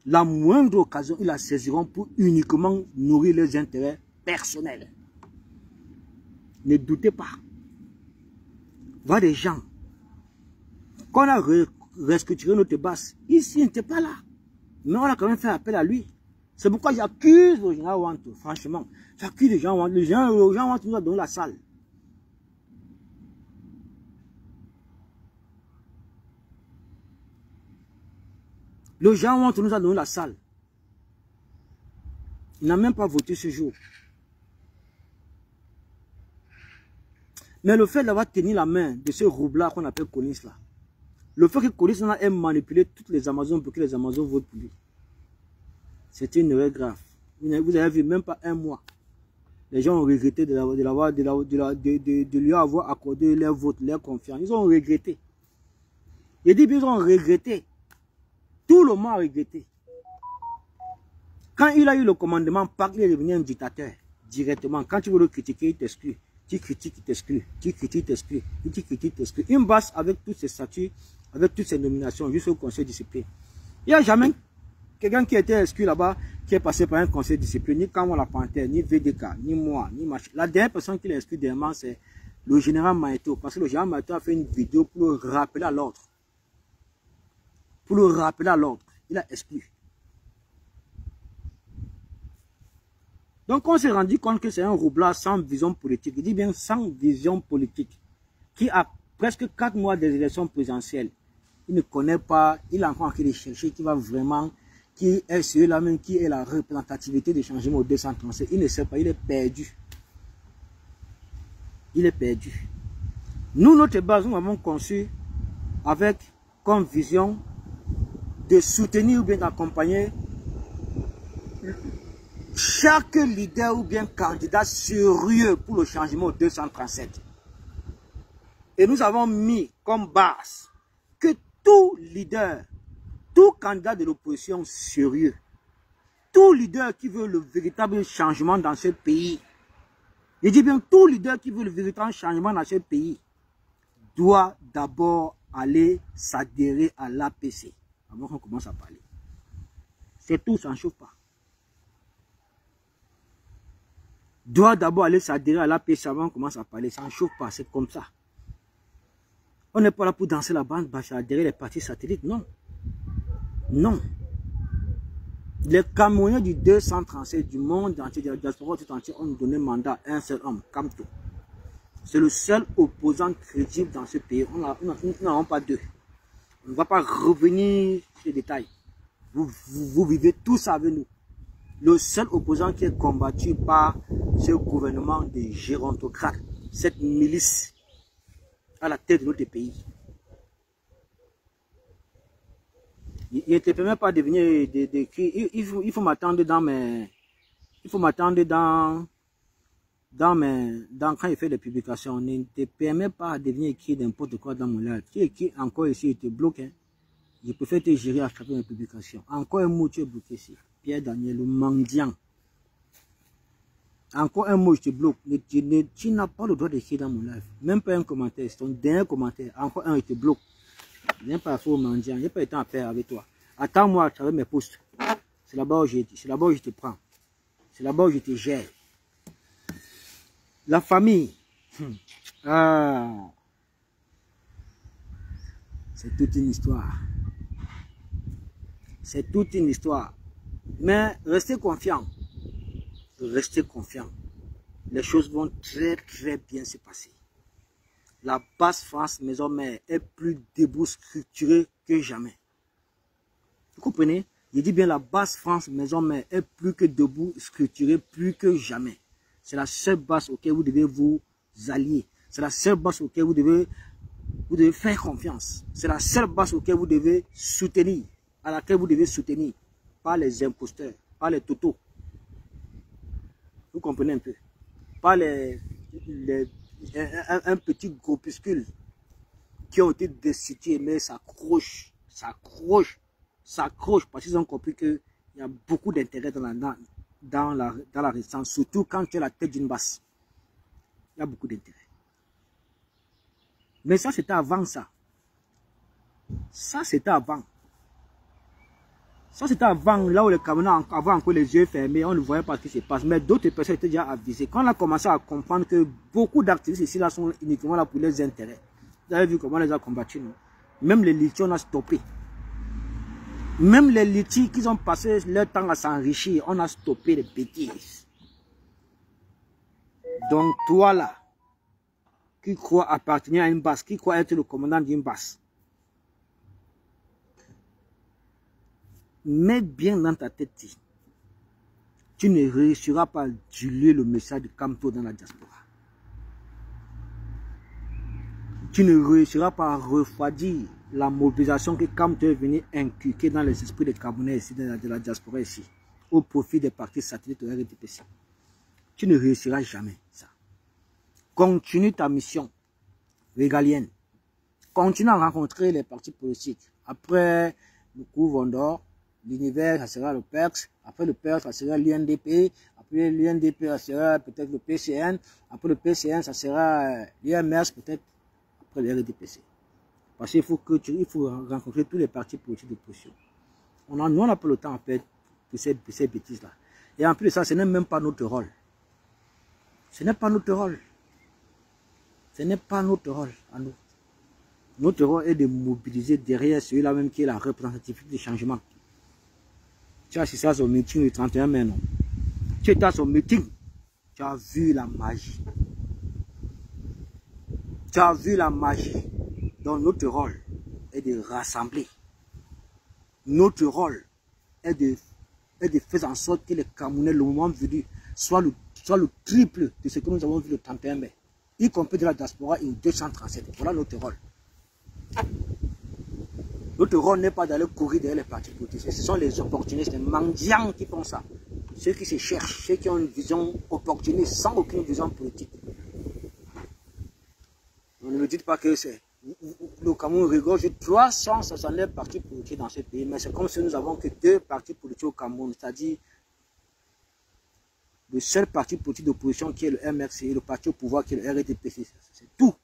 La moindre occasion, ils la saisiront pour uniquement nourrir les intérêts personnels. Ne doutez pas. Voilà des gens. Quand on a restructuré notre base, ici, il n'était pas là. Mais on a quand même fait appel à lui. C'est pourquoi j'accuse le général Wanto, franchement. J'accuse les gens Wanto. Les gens Wanto nous a donné la salle. Le Jean Wanto nous a donné la salle. Il n'a même pas voté ce jour. Mais le fait d'avoir tenu la main de ce roublard qu'on appelle Collins là, le fait que Collins ait manipulé toutes les Amazones pour que les Amazones votent pour lui, c'était une erreur grave. Vous avez vu, même pas un mois, les gens ont regretté de lui avoir accordé leur vote, leur confiance. Ils ont regretté. Il dit qu'ils ont regretté. Tout le monde a regretté. Quand il a eu le commandement, il est devenu un dictateur directement. Quand tu veux le critiquer, il t'exclut. Tu critiques, il t'exclut. Tu critiques, il t'exclut. Tu critiques, il t'exclut. Une base avec tous ses statuts, avec toutes ses nominations, jusqu'au conseil de discipline. Il n'y a jamais quelqu'un qui a été exclu là-bas, qui est passé par un conseil de discipline, ni Kamwa la Panthère, ni VDK, ni moi, ni machin. La dernière personne qui l'a exclu dernièrement, c'est le général Maïto. Parce que le général Maïto a fait une vidéo pour le rappeler à l'ordre. Pour le rappeler à l'ordre. Il a exclu. Donc on s'est rendu compte que c'est un roublard sans vision politique. Il dit bien sans vision politique. Qui a presque 4 mois des élections présidentielles. Il ne connaît pas, il a encore envie de chercher qui va vraiment, qui est celui-là même, qui est la représentativité des changements au 237. Il ne sait pas, il est perdu. Il est perdu. Nous, notre base, nous avons conçu avec comme vision de soutenir ou bien d'accompagner chaque leader ou bien candidat sérieux pour le changement au 237. Et nous avons mis comme base que tout leader, tout candidat de l'opposition sérieux, tout leader qui veut le véritable changement dans ce pays, je dis bien tout leader qui veut le véritable changement dans ce pays, doit d'abord aller s'adhérer à l'APC. Avant qu'on commence à parler. C'est tout, ça ne chauffe pas. Doit d'abord aller s'adhérer à l'APC avant qu'on commence à parler. Ça ne chauffe pas, c'est comme ça. On n'est pas là pour danser la bande, adhérer les partis satellites, non. Non. Les Camerounais du 237 du monde entier, de la diaspora tout entier, ont donné mandat à un seul homme, Kamto. C'est le seul opposant crédible dans ce pays. Nous n'avons pas deux. On ne va pas revenir sur les détails. Vous vivez tout ça avec nous. Le seul opposant qui est combattu par ce gouvernement de gérontocrates, cette milice à la tête de notre pays. Il ne te permet pas de venir d'écrire. Il faut m'attendre dans mes... Il faut m'attendre quand il fait des publications. On ne te permet pas de venir écrire n'importe quoi dans mon live. Tu écris encore ici, il te bloque. Hein. Je préfère te gérer à chaque publication. Encore un mot, tu es bloqué ici. Pierre Daniel, le mendiant. Encore un mot, je te bloque. Tu n'as pas le droit d'écrire dans mon live. Même pas un commentaire. C'est ton dernier commentaire. Encore un, je te bloque. Je n'ai pas à faire au mendiant. Je n'ai pas le temps à faire avec toi. Attends-moi à travers mes posts. C'est là-bas où je te prends. C'est là-bas où je te gère. La famille. Ah. C'est toute une histoire. C'est toute une histoire. Mais restez confiants. Restez confiants. Les choses vont très très bien se passer. La base France Maison Mère est plus debout, structurée que jamais. Vous comprenez? Je dis bien la base France Maison Mère est plus que debout, structurée plus que jamais. C'est la seule base auquel vous devez vous allier. C'est la seule base auquel vous devez faire confiance. C'est la seule base auquel vous devez soutenir, à laquelle vous devez soutenir. Pas les imposteurs, pas les totaux. Vous comprenez un peu? Pas les un petit groupuscule qui ont été destitués, mais s'accrochent, parce qu'ils ont compris qu'il y a beaucoup d'intérêt dans la résistance, surtout quand tu es la tête d'une basse. Il y a beaucoup d'intérêt. Mais ça, c'était avant ça. Ça, c'était avant. Ça, c'était avant, là où les Camerounais avaient encore les yeux fermés, on ne voyait pas ce qui se passe. Mais d'autres personnes étaient déjà avisées. Quand on a commencé à comprendre que beaucoup d'activistes ici là sont uniquement là pour les intérêts. Vous avez vu comment on les a combattus, non? Même les litiges, on a stoppé. Même les litiges qui ont passé leur temps à s'enrichir, on a stoppé les bêtises. Donc, toi là, qui croit appartenir à une base, qui croit être le commandant d'une base, mets bien dans ta tête, tu ne réussiras pas à diluer le message de Kamto dans la diaspora. Tu ne réussiras pas à refroidir la mobilisation que Kamto est venu inculquer dans les esprits des Camerounais ici, de la diaspora ici, au profit des partis satellites au RDPC. Tu ne réussiras jamais ça. Continue ta mission régalienne. Continue à rencontrer les partis politiques. Après le coup Vondor, l'univers, ça sera le PERX. Après le PERX, ça sera l'UNDP. Après l'UNDP, ça sera peut-être le PCN. Après le PCN, ça sera l'UMS, peut-être après le RDPC. Parce qu'il faut rencontrer tous les partis politiques d'opposition. Nous, on n'a pas le temps à perdre pour ces bêtises-là. Et en plus de ça, ce n'est même pas notre rôle. Ce n'est pas notre rôle. Ce n'est pas notre rôle à nous. Notre rôle est de mobiliser derrière celui-là même qui est la représentativité du changement. Tu as assisté à son meeting le 31 mai, non? Tu étais à son meeting. Tu as vu la magie. Tu as vu la magie. Donc notre rôle est de rassembler. Notre rôle est de faire en sorte que les Camerounais, le moment venu, soit le triple de ce que nous avons vu le 31 mai. Y compris de la diaspora et 237. Voilà notre rôle. Notre rôle n'est pas d'aller courir derrière les partis politiques. Ce sont les opportunistes, les mendiants qui font ça. Ceux qui se cherchent, ceux qui ont une vision opportuniste sans aucune vision politique. Ne me dites pas que c'est... Le Cameroun regorge 369 partis politiques dans ce pays, mais c'est comme si nous avons que 2 partis politiques au Cameroun, c'est-à-dire le seul parti politique d'opposition qui est le MRC et le parti au pouvoir qui est le RDPC. C'est tout.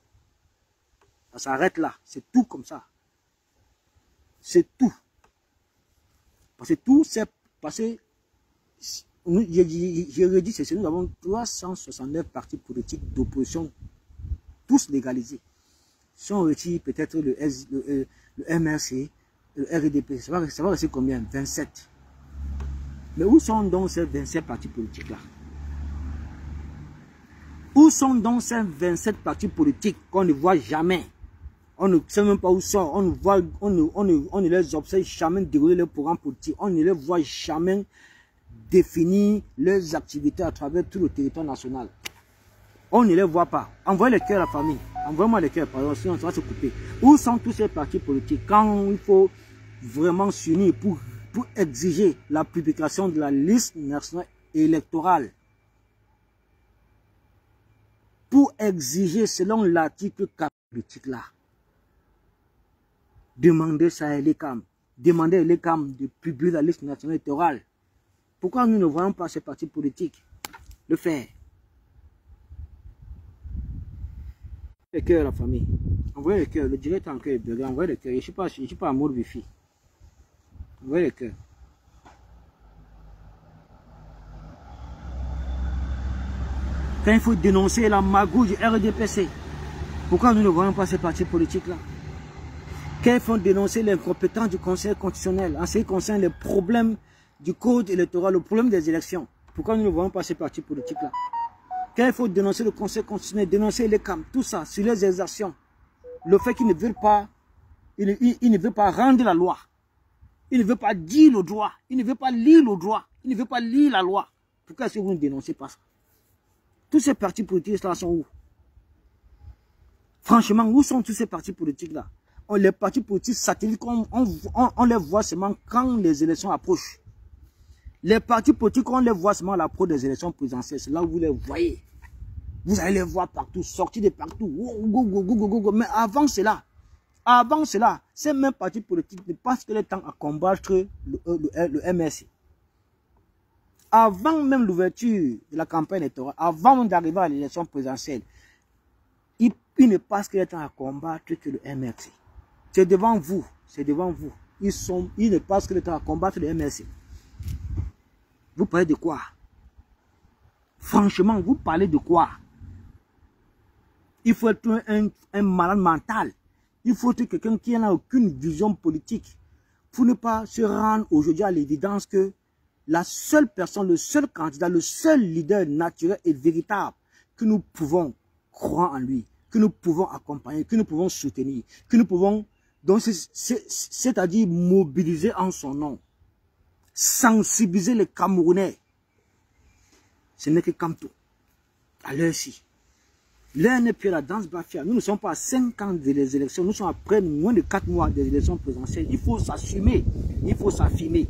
Ça s'arrête là. C'est tout comme ça. C'est tout. Parce que tout c'est passé. J'ai redit, c'est que nous avons 369 partis politiques d'opposition, tous légalisés. Si on retire peut-être le MRC, le RDP, ça va rester combien? 27. Mais où sont donc ces 27 partis politiques-là? Où sont donc ces 27 partis politiques qu'on ne voit jamais? On ne sait même pas où sont. On ne les observe jamais dérouler leur programme politique. On ne les voit jamais définir leurs activités à travers tout le territoire national. On ne les voit pas. Envoyez les cœurs à la famille. Envoyez-moi les cœurs, pardon, sinon ça va se couper. Où sont tous ces partis politiques quand il faut vraiment s'unir pour exiger la publication de la liste nationale électorale? Pour exiger, selon l'article 4 politique là, demander ça à l'ECAM. Demander à l'ECAM de publier la liste nationale électorale. Pourquoi nous ne voyons pas ces partis politiques le faire? Le cœur, la famille. Envoyez le cœur. Le direct en cœur est bugué. Envoyez le cœur. Je ne suis pas en mode wifi. Envoyez le cœur. Quand il faut dénoncer la magouille du RDPC, pourquoi nous ne voyons pas ces partis politiques-là? Quand il faut dénoncer l'incompétence du Conseil constitutionnel en ce qui concerne les problèmes du code électoral, le problème des élections, pourquoi nous ne voyons pas ces partis politiques-là? Quand il faut dénoncer le Conseil constitutionnel, dénoncer les CAM, tout ça, sur les exactions, le fait qu'ils ne veulent pas, il ne veut pas rendre la loi, il ne veut pas dire le droit, il ne veut pas lire le droit, il ne veut pas lire la loi. Pourquoi est-ce que vous ne dénoncez pas ça? Tous ces partis politiques-là sont où? Franchement, où sont tous ces partis politiques-là? Les partis politiques satellites, on les voit seulement quand les élections approchent. Les partis politiques, on les voit seulement à l'approche des élections présidentielles. C'est là où vous les voyez. Vous allez les voir partout, sortir de partout. Mais avant cela, ces mêmes partis politiques ne passent que le temps à combattre le MRC. Avant même l'ouverture de la campagne électorale, avant même d'arriver à l'élection présidentielle, ils ne passent que le temps à combattre que le MRC. C'est devant vous, c'est devant vous. Ils ne passent que le temps à combattre le MRC. Vous parlez de quoi? Franchement, vous parlez de quoi? Il faut être un malade mental. Il faut être quelqu'un qui n'a aucune vision politique pour ne pas se rendre aujourd'hui à l'évidence que la seule personne, le seul candidat, le seul leader naturel et véritable que nous pouvons croire en lui, que nous pouvons accompagner, que nous pouvons soutenir, que nous pouvons, donc c'est-à-dire mobiliser en son nom, sensibiliser les Camerounais. Ce n'est que Kamto. À l'heure-ci. L'heure n'est plus la danse bafia. Nous ne sommes pas à 5 ans des élections. Nous sommes après moins de 4 mois des élections présidentielles. Il faut s'assumer. Il faut s'affirmer.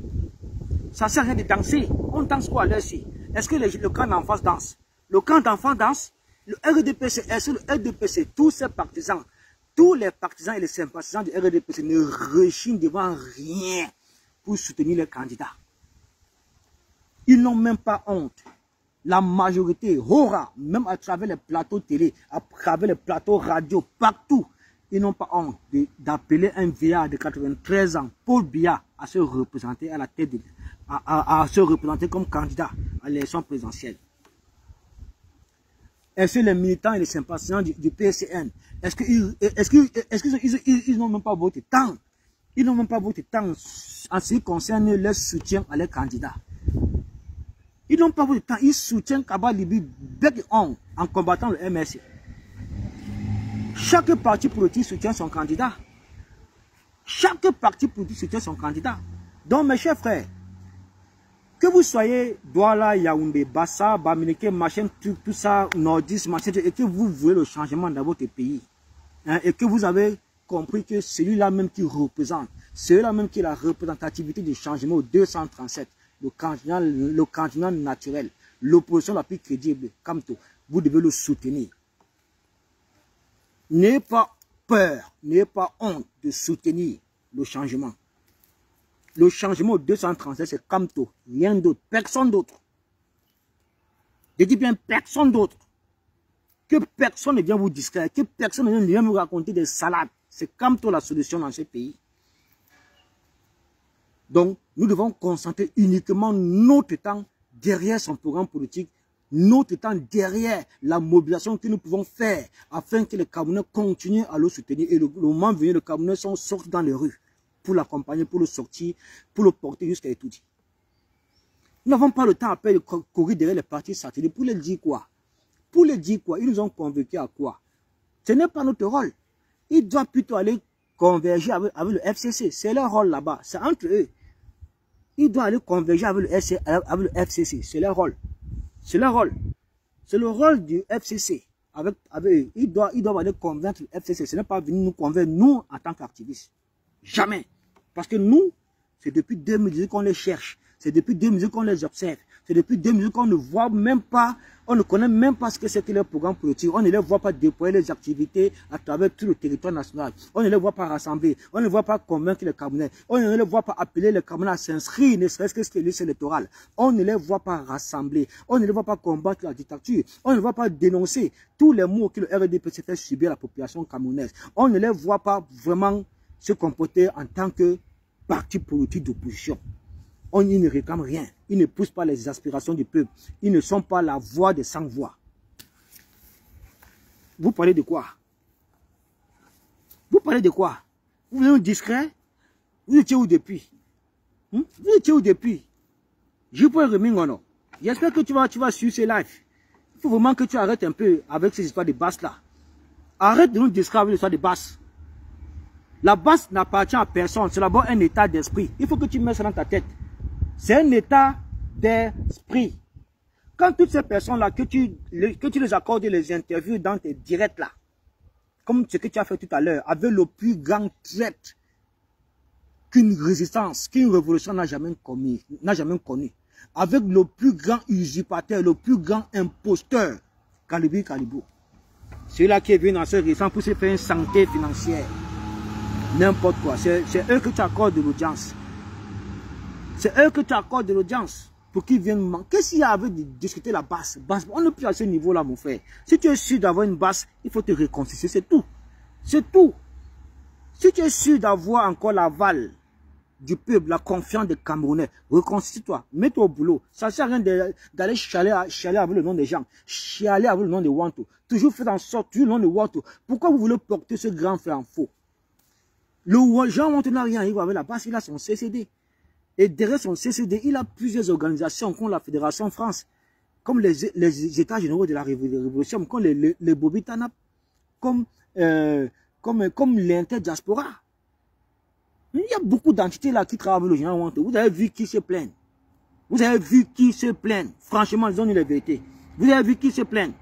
Ça ne sert à rien de danser. On danse quoi à l'heure-ci? Est-ce que le camp d'en face danse? Le camp d'enfants danse? Le RDPC, est-ce que le RDPC, tous ses partisans, tous les partisans et les sympathisants du RDPC ne rechignent devant rien pour soutenir les candidats? Ils n'ont même pas honte. La majorité, aura, même à travers les plateaux télé, à travers les plateaux radio, partout, ils n'ont pas honte d'appeler un vieillard de 93 ans, Paul Biya, à se représenter à la tête, à se représenter comme candidat à l'élection présidentielle. Est-ce que les militants et les sympathisants du PCN, est-ce qu'ils n'ont même pas voté tant? Ils n'ont même pas voté tant en ce qui concerne leur soutien à leurs candidats. Ils n'ont pas voté tant, ils soutiennent Kaba Libi bec en combattant le MRC. Chaque parti politique soutient son candidat. Chaque parti politique soutient son candidat. Donc mes chers frères, que vous soyez Douala, Yaoundé, Bassa, Bamileke, machin, tout ça, nordiste, machin, et que vous voulez le changement dans votre pays, hein, et que vous avez compris que celui-là même qui représente, celui-là même qui est la représentativité du changement au 237, le candidat naturel, l'opposition la plus crédible, Kamto, vous devez le soutenir. N'ayez pas peur, n'ayez pas honte de soutenir le changement. Le changement au 237, c'est Kamto, rien d'autre, personne d'autre. Je dis bien personne d'autre. Que personne ne vienne vous distraire, que personne ne vienne vous raconter des salades. C'est Kamto la solution dans ce pays. Donc, nous devons concentrer uniquement notre temps derrière son programme politique, notre temps derrière la mobilisation que nous pouvons faire afin que les Camerounais continuent à le soutenir et le moment venu, les Camerounais sont sortis dans les rues pour l'accompagner, pour le sortir, pour le porter jusqu'à Etoudi. Nous n'avons pas le temps après de courir derrière les partis satellites pour les dire quoi? Pour les dire quoi? Ils nous ont convoqués à quoi? Ce n'est pas notre rôle. Ils doivent plutôt aller converger avec le FCC. C'est leur rôle là-bas. C'est entre eux. Ils doivent aller converger avec le FCC. C'est leur rôle. C'est leur rôle. C'est le rôle du FCC. Avec eux. Ils doivent aller convaincre le FCC. Ce n'est pas venir nous convaincre, nous, en tant qu'activistes. Jamais. Parce que nous, c'est depuis 2018 qu'on les cherche. C'est depuis 2018 qu'on les observe. C'est depuis 2018 qu'on ne voit même pas, on ne connaît même pas ce que c'était leur programme politique. On ne les voit pas déployer les activités à travers tout le territoire national. On ne les voit pas rassembler. On ne les voit pas convaincre les Camerounais. On ne les voit pas appeler les Camerounais à s'inscrire, ne serait-ce que sur les listes électorales. On ne les voit pas rassembler. On ne les voit pas combattre la dictature. On ne les voit pas dénoncer tous les maux que le RDPC fait subir à la population camerounaise. On ne les voit pas vraiment se comporter en tant que parti politique d'opposition. Ils ne réclament rien. Ils ne poussent pas les aspirations du peuple. Ils ne sont pas la voix des sans-voix. Vous parlez de quoi? Vous parlez de quoi? Vous êtes discret? Vous étiez où depuis? Vous étiez où depuis? Je peux remettre. J'espère que tu vas suivre ces lives. Il faut vraiment que tu arrêtes un peu avec ces histoires de basse là. Arrête de nous distraire avec l'histoire de basse. La basse n'appartient à personne. C'est d'abord un état d'esprit. Il faut que tu mettes ça dans ta tête. C'est un état d'esprit. Quand toutes ces personnes-là, que tu les accordes les interviews dans tes directs là, comme ce que tu as fait tout à l'heure, avec le plus grand traître qu'une résistance, qu'une révolution n'a jamais connu, avec le plus grand usurpateur, le plus grand imposteur Calibou. Ceux-là qui viennent dans ce restaurant pour se faire une santé financière. N'importe quoi. C'est eux que tu accordes de l'audience. C'est eux que tu accordes de l'audience. Pour qu'ils viennent. Qu'est-ce qu'il y a avec de discuter la basse? On n'est plus à ce niveau-là, mon frère. Si tu es sûr d'avoir une basse, il faut te reconstituer. C'est tout. C'est tout. Si tu es sûr d'avoir encore l'aval du peuple, la confiance des Camerounais, reconstitue-toi, mets-toi au boulot. Ça ne sert à rien d'aller chialer avec le nom des gens, chialer avec le nom de Wanto. Toujours faire en sorte, toujours le nom de Wanto. Pourquoi vous voulez porter ce grand frère en faux? Le Jean Wanto n'a rien, il va avec la base, il a son CCD. Et derrière son CCD, il a plusieurs organisations comme la Fédération France, comme les États généraux de la Révolution, comme les Bobitana, comme l'interdiaspora. Il y a beaucoup d'entités là qui travaillent avec le Jean Wanto. Vous avez vu qui se plaignent. Vous avez vu qui se plaignent. Franchement, ils ont eu la vérité. Vous avez vu qui se plaignent.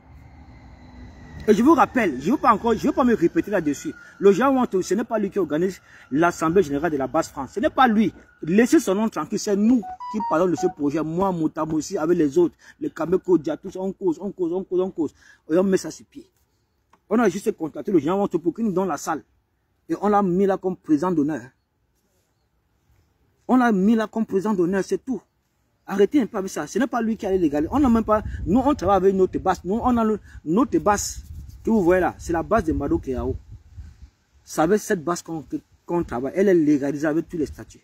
Et je vous rappelle, je ne veux pas me répéter là-dessus. Le Jean Wanto, ce n'est pas lui qui organise l'Assemblée Générale de la Basse France. Ce n'est pas lui. Laissez son nom tranquille. C'est nous qui parlons de ce projet. Moi, Moutamo aussi, avec les autres. Les Kameko, Dia, tous, on cause. Et on met ça sur pied. On a juste contacté le Jean Wanto pour qu'il nous donne la salle. Et on l'a mis là comme président d'honneur. On l'a mis là comme président d'honneur, c'est tout. Arrêtez un peu avec ça. Ce n'est pas lui qui a légalisé. On n'a même pas. Nous, on travaille avec notre basse. Nous, on a notre basse que vous voyez là. C'est la base de Mado Keao. C'est avec cette base qu'on travaille. Elle est légalisée avec tous les statuts.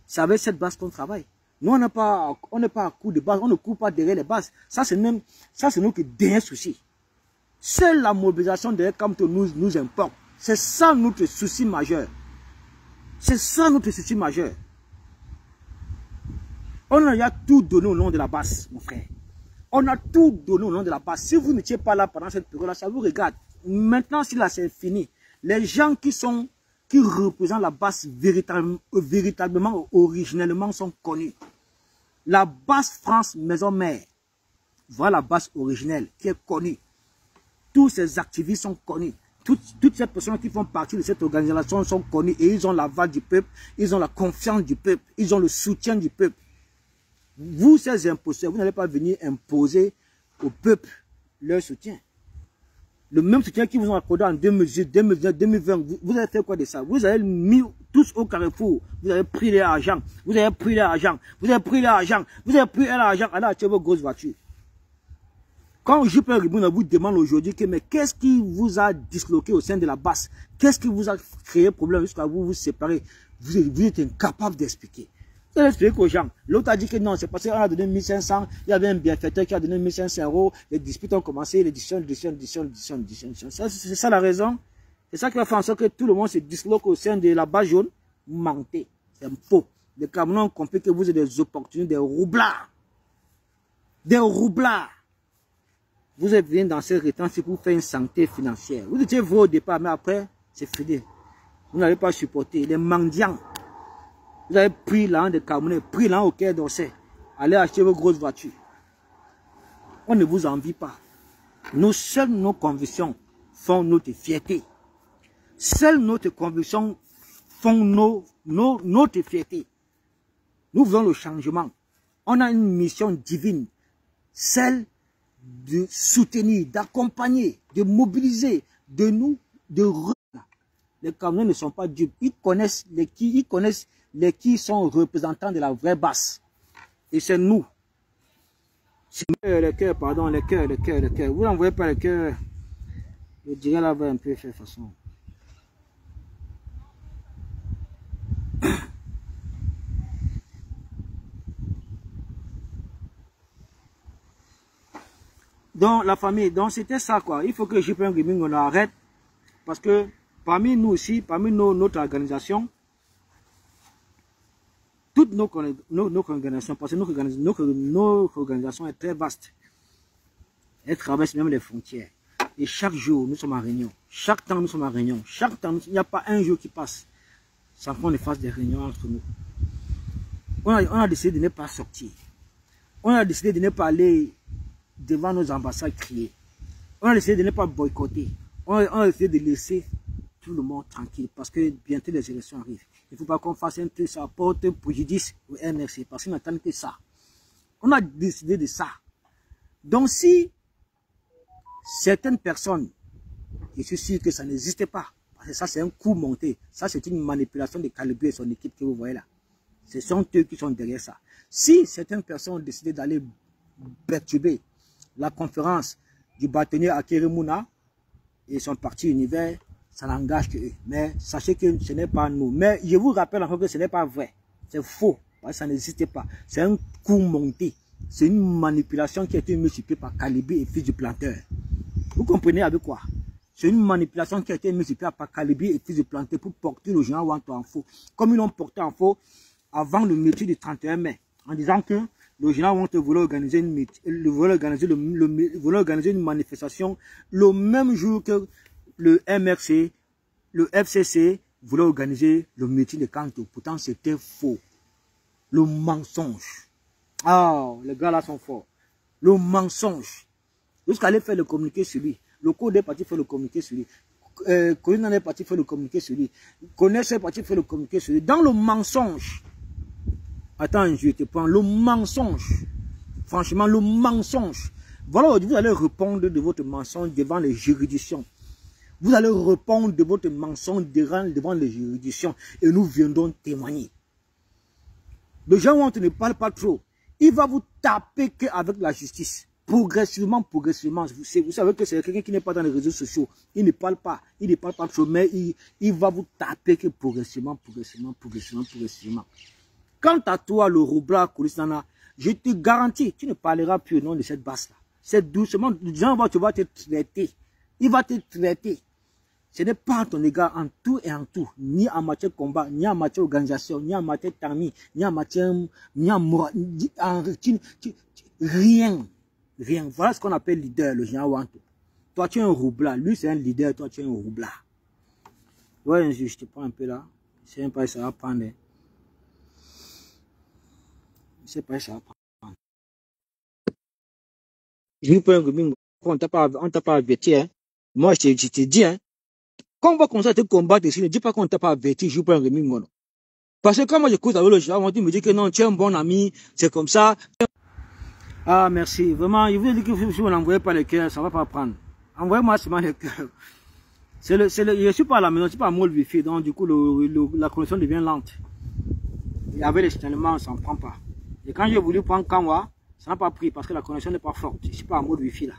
C'est avec cette base qu'on travaille. Nous, on n'est pas à coup de base. On ne court pas derrière les bases. Ça, c'est notre dernier souci. Seule la mobilisation derrière Kamto nous importe. C'est ça notre souci majeur. C'est ça notre souci majeur. On a tout donné au nom de la base, mon frère. On a tout donné au nom de la base. Si vous n'étiez pas là pendant cette période-là, ça vous regarde. Maintenant, si là c'est fini, les gens qui représentent la base véritablement, originellement sont connus. La base France Maison Mère, voilà la base originelle qui est connue. Tous ces activistes sont connus. Toutes ces personnes qui font partie de cette organisation sont connues et ils ont l'aval du peuple, ils ont la confiance du peuple, ils ont le soutien du peuple. Vous, ces imposteurs, vous n'allez pas venir imposer au peuple leur soutien. Le même soutien qu'ils vous ont accordé en 2019, 2020, vous avez fait quoi de ça? Vous avez mis tous au carrefour, vous avez pris leur argent, vous avez pris leur argent, vous avez pris leur argent, vous avez pris leur argent, allez acheter vos grosses voitures. Quand Juppé Ribouna vous demande aujourd'hui que mais qu'est-ce qui vous a disloqué au sein de la base? Qu'est-ce qui vous a créé problème jusqu'à vous séparer? Vous êtes incapable d'expliquer. Vous allez expliquer aux gens. L'autre a dit que non, c'est parce qu'on a donné 1500, il y avait un bienfaiteur qui a donné 1500 €, les disputes ont commencé, l'édition. C'est ça la raison. C'est ça qui va faire en sorte que tout le monde se disloque au sein de la base jaune. Vous mentez. C'est faux. Les Camerounais ont compris que vous êtes des opportunistes, des roublards. Des roublards. Vous êtes venus dans ce rétention pour faire une santé financière. Vous étiez vous au départ, mais après, c'est fini. Vous n'avez pas supporté. Les mendiants. Vous avez pris l'argent des Camerounais, pris l'argent au Quai d'Orsay. Allez acheter vos grosses voitures. On ne vous envie pas. Seules nos convictions font notre fierté. Seules notre convictions font notre fierté. Nous voulons le changement. On a une mission divine. Celle de soutenir, d'accompagner, de mobiliser, de nous, les Camerounais ne sont pas dupes. Ils connaissent les qui sont représentants de la vraie base. Et c'est nous. Le cœur, pardon, le cœur. Vous n'envoyez pas le cœur. Je dirais là, va un peu faire façon. Donc, la famille, donc c'était ça quoi. Il faut que Juppé Gaming on arrête. Parce que parmi nous aussi, parmi notre organisation, toutes nos organisations, parce que notre organisation est très vaste. Elle traverse même les frontières. Et chaque jour, nous sommes en réunion. Chaque temps, nous sommes en réunion. Chaque temps, il n'y a pas un jour qui passe sans qu'on ne fasse des réunions entre nous. On a décidé de ne pas sortir. On a décidé de ne pas aller devant nos ambassades crier. On a décidé de ne pas boycotter. On a décidé de laisser tout le monde tranquille parce que bientôt les élections arrivent. Il ne faut pas qu'on fasse un truc, ça porte préjudice au MRC parce qu'on n'attend que ça. On a décidé de ça. Donc si Certaines personnes, je suis sûr que ça n'existait pas. Parce que ça, c'est un coup monté. Ça, c'est une manipulation de Kalibé et son équipe que vous voyez là. Ce sont eux qui sont derrière ça. Si certaines personnes ont décidé d'aller perturber la conférence du bâtonnier Akeremouna et son parti univers, ça n'engage que eux. Mais sachez que ce n'est pas nous. Mais je vous rappelle encore que ce n'est pas vrai. C'est faux. Parce que ça n'existait pas. C'est un coup monté. C'est une manipulation qui a été multipliée par Kalibé et fils du planteur. Vous comprenez avec quoi? C'est une manipulation qui a été multipliée par Kalibé et fils du planteur pour porter le général Wanto en faux. Comme ils l'ont porté en faux avant le meeting du 31 mai. En disant que le général Wanto voulait organiser une manifestation le même jour que le MRC, le FCC voulait organiser le meeting de Kanto. Pourtant, c'était faux. Le mensonge. Ah, les gars là sont forts. Le mensonge. Jusqu'à aller faire le communiqué sur lui. Le code est parti faire le communiqué sur lui. Colin est parti faire le communiqué sur lui. Connaisseur est parti faire le communiqué sur lui. Dans le mensonge. Attends, je te prends. Le mensonge. Franchement, le mensonge. Voilà, vous allez répondre de votre mensonge devant les juridictions. Vous allez répondre de votre mensonge devant les juridictions. Et nous viendrons témoigner. Le gens ne parle pas trop. Il va vous taper qu'avec la justice. Progressivement. Vous savez que c'est quelqu'un qui n'est pas dans les réseaux sociaux. Il ne parle pas trop, mais il va vous taper que progressivement. Quant à toi, le Roubla Koulisana, je te garantis, tu ne parleras plus au nom de cette basse-là. C'est doucement, tu vas te traiter. Il va te traiter. Ce n'est pas ton égard en tout et en tout, ni en matière de combat, ni en matière d'organisation, ni en matière de tamis, ni en matière, ni en moral, rien. Voilà ce qu'on appelle leader, le général Wanto. Toi, tu es un roubla. Lui, c'est un leader. Toi, tu es un roubla. Ouais, je te prends un peu là. Je sais pas si ça va prendre. Je sais pas si ça va prendre. Je vous prends un goming. On t'a pas averti, hein. Moi, je te dis, hein. Quand on va commencer à te combattre ici, ne dis pas qu'on t'a pas averti, je vous prends un goming. Parce que quand moi j'écoute avec le général Wanto, il me dit que non, tu es un bon ami, c'est comme ça. Ah, merci. Vraiment, il vous dit que si vous n'envoyez pas le cœur, ça ne va pas prendre. Envoyez-moi seulement le cœur. Je ne suis pas à la maison, je ne suis pas à mon wifi, donc du coup, la connexion devient lente. Et avec les signalements, ça ne prend pas. Et quand j'ai voulu prendre Kanwa, ça n'a pas pris parce que la connexion n'est pas forte. Je ne suis pas à mode wifi là.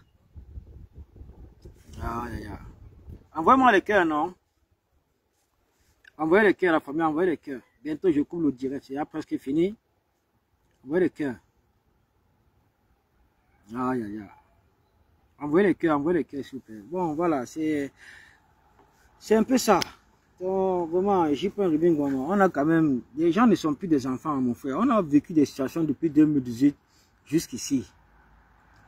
Envoyez-moi le cœur, non? Envoyez le cœur, la famille, envoyez le cœur. Bientôt, je coupe le direct, c'est presque fini. Envoyez le cœur. Envoyez les cœurs, s'il vous plaît. Bon, voilà, c'est un peu ça. Donc, vraiment, j'y prends on a quand même, les gens ne sont plus des enfants, mon frère. On a vécu des situations depuis 2018 jusqu'ici.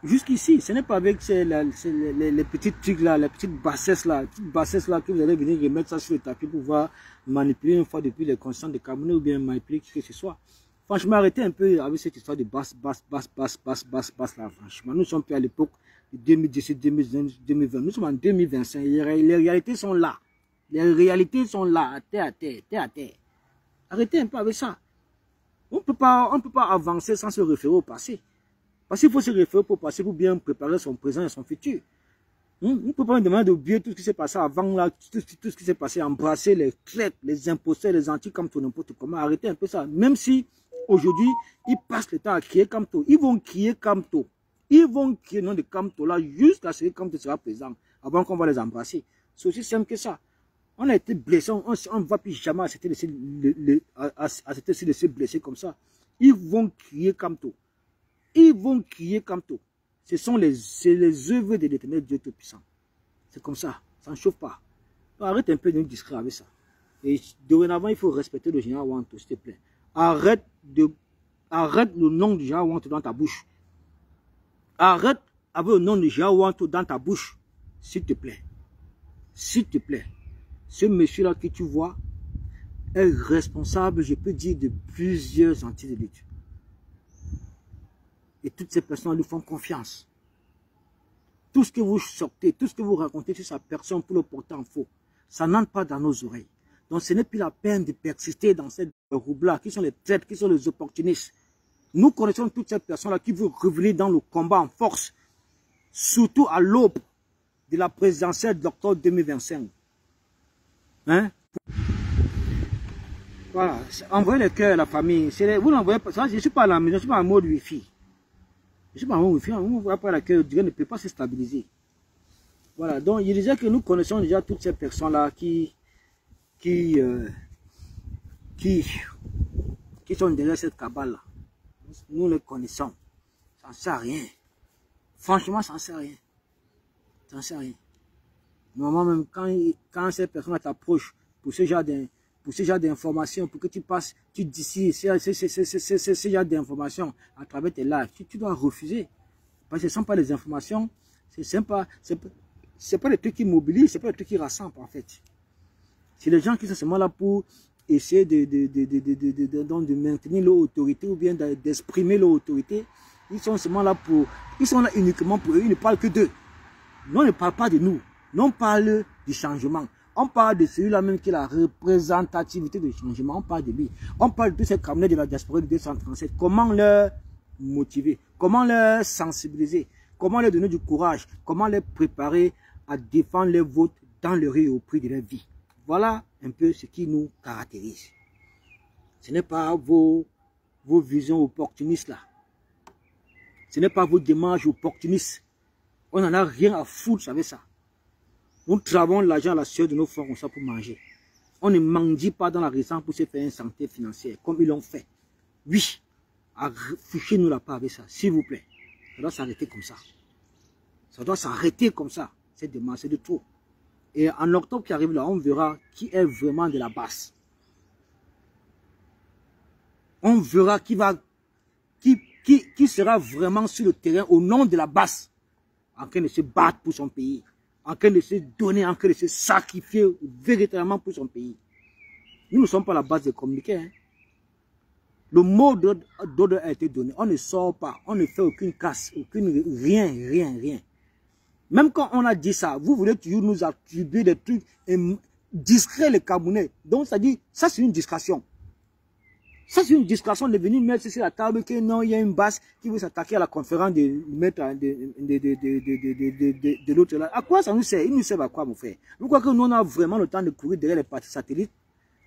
Jusqu'ici, ce n'est pas avec les petits trucs là, les petites bassesses là que vous allez venir remettre ça sur le tapis pour pouvoir manipuler une fois depuis les consciences de Cameroun ou bien manipuler qui que ce soit. Franchement, arrêtez un peu avec cette histoire de basse là. Franchement, nous sommes plus à l'époque de 2017, 2020. Nous sommes en 2025. Les réalités sont là. Les réalités sont là, terre à terre. Arrêtez un peu avec ça. On ne peut pas avancer sans se référer au passé. Parce qu'il faut se référer au passé pour bien préparer son présent et son futur. On ne peut pas me demander d'oublier tout ce qui s'est passé avant là, tout ce qui s'est passé, embrasser les traites, les imposteurs, les anti comme tout n'importe comment. Arrêtez un peu ça. Même si aujourd'hui, ils passent le temps à crier Kamto. Ils vont crier Kamto. Ils vont crier le nom de Kamto là jusqu'à ce que Kamto sera présent avant qu'on va les embrasser. C'est aussi simple que ça. On a été blessés, on ne va plus jamais accepter de se laisser blesser comme ça. Ils vont crier Kamto. Ils vont crier Kamto. Ce sont les œuvres de l'éternel Dieu Tout-Puissant. C'est comme ça. Ça ne chauffe pas. Donc, arrête un peu de nous distraire avec ça. Et dorénavant, il faut respecter le général Wanto, s'il te plaît. Arrête le nom du général Wanto dans ta bouche. Arrête avec le nom du général Wanto dans ta bouche. S'il te plaît. S'il te plaît. Ce monsieur-là que tu vois est responsable, je peux dire, de plusieurs anti-élites. Et toutes ces personnes lui font confiance. Tout ce que vous sortez, tout ce que vous racontez sur sa personne pour le porter en faux, ça n'entre pas dans nos oreilles. Donc ce n'est plus la peine de persister dans cette roue-là, qui sont les traîtres, qui sont les opportunistes. Nous connaissons toutes ces personnes-là qui veulent revenir dans le combat en force, surtout à l'aube de la présidentielle d'octobre 2025. Hein? Voilà, envoyez le cœur à la famille. Vous n'envoyez pas ça, je ne suis pas à la maison, je ne suis pas en mode wifi. Je ne suis pas en mode wifi, on ne voit pas le cœur, Dieu ne peut pas se stabiliser. Voilà, donc il disait que nous connaissons déjà toutes ces personnes-là qui sont derrière cette cabale-là. Nous les connaissons. Ça ne sert à rien. Franchement, ça ne sert à rien. Ça ne sert à rien. Normalement, même quand ces personnes t'approchent pour ce genre d'informations, pour que tu passes, tu dis ce genre d'informations à travers tes lives, tu dois refuser. Parce que ce ne sont pas les informations, c'est pas les trucs qui mobilisent, ce n'est pas les trucs qui rassemblent en fait. C'est les gens qui sont seulement là pour essayer de maintenir leur autorité ou bien d'exprimer leur autorité. Ils sont seulement là ils sont là uniquement pour eux, ils ne parlent que d'eux. Nous, on ne parle pas de nous. Nous, on parle du changement. On parle de celui-là même qui est la représentativité du changement. On parle de lui. On parle de tous ces camionnettes de la diaspora de 237. Comment leur motiver? Comment leur sensibiliser? Comment leur donner du courage? Comment les préparer à défendre les votes dans le riz au prix de leur vie? Voilà un peu ce qui nous caractérise. Ce n'est pas vos visions opportunistes là. Ce n'est pas vos démarches opportunistes. On n'en a rien à foutre, vous savez ça. Nous travaillons l'argent à la sueur de nos frères comme ça pour manger. On ne mendie pas dans la région pour se faire une santé financière, comme ils l'ont fait. Oui, fichez-nous la part avec ça, s'il vous plaît. Ça doit s'arrêter comme ça. Ça doit s'arrêter comme ça. C'est démarche, c'est de trop. Et en octobre qui arrive là, on verra qui est vraiment de la base. On verra qui sera vraiment sur le terrain au nom de la base, en train de se battre pour son pays, en train de se donner, en train de se sacrifier véritablement pour son pays. Nous ne sommes pas la base de communiquer. Hein. Le mot d'ordre a été donné. On ne sort pas, on ne fait aucune casse, rien. Même quand on a dit ça, vous voulez toujours nous attribuer des trucs discrets, les Camerounais. Donc ça dit, ça c'est une discrétion. Ça c'est une discrétion de venir mettre sur la table que non, il y a une base qui veut s'attaquer à la conférence de l'autre là. À quoi ça nous sert? Il nous sert à quoi, mon frère? Vous croyez que nous on a vraiment le temps de courir derrière les partis satellites?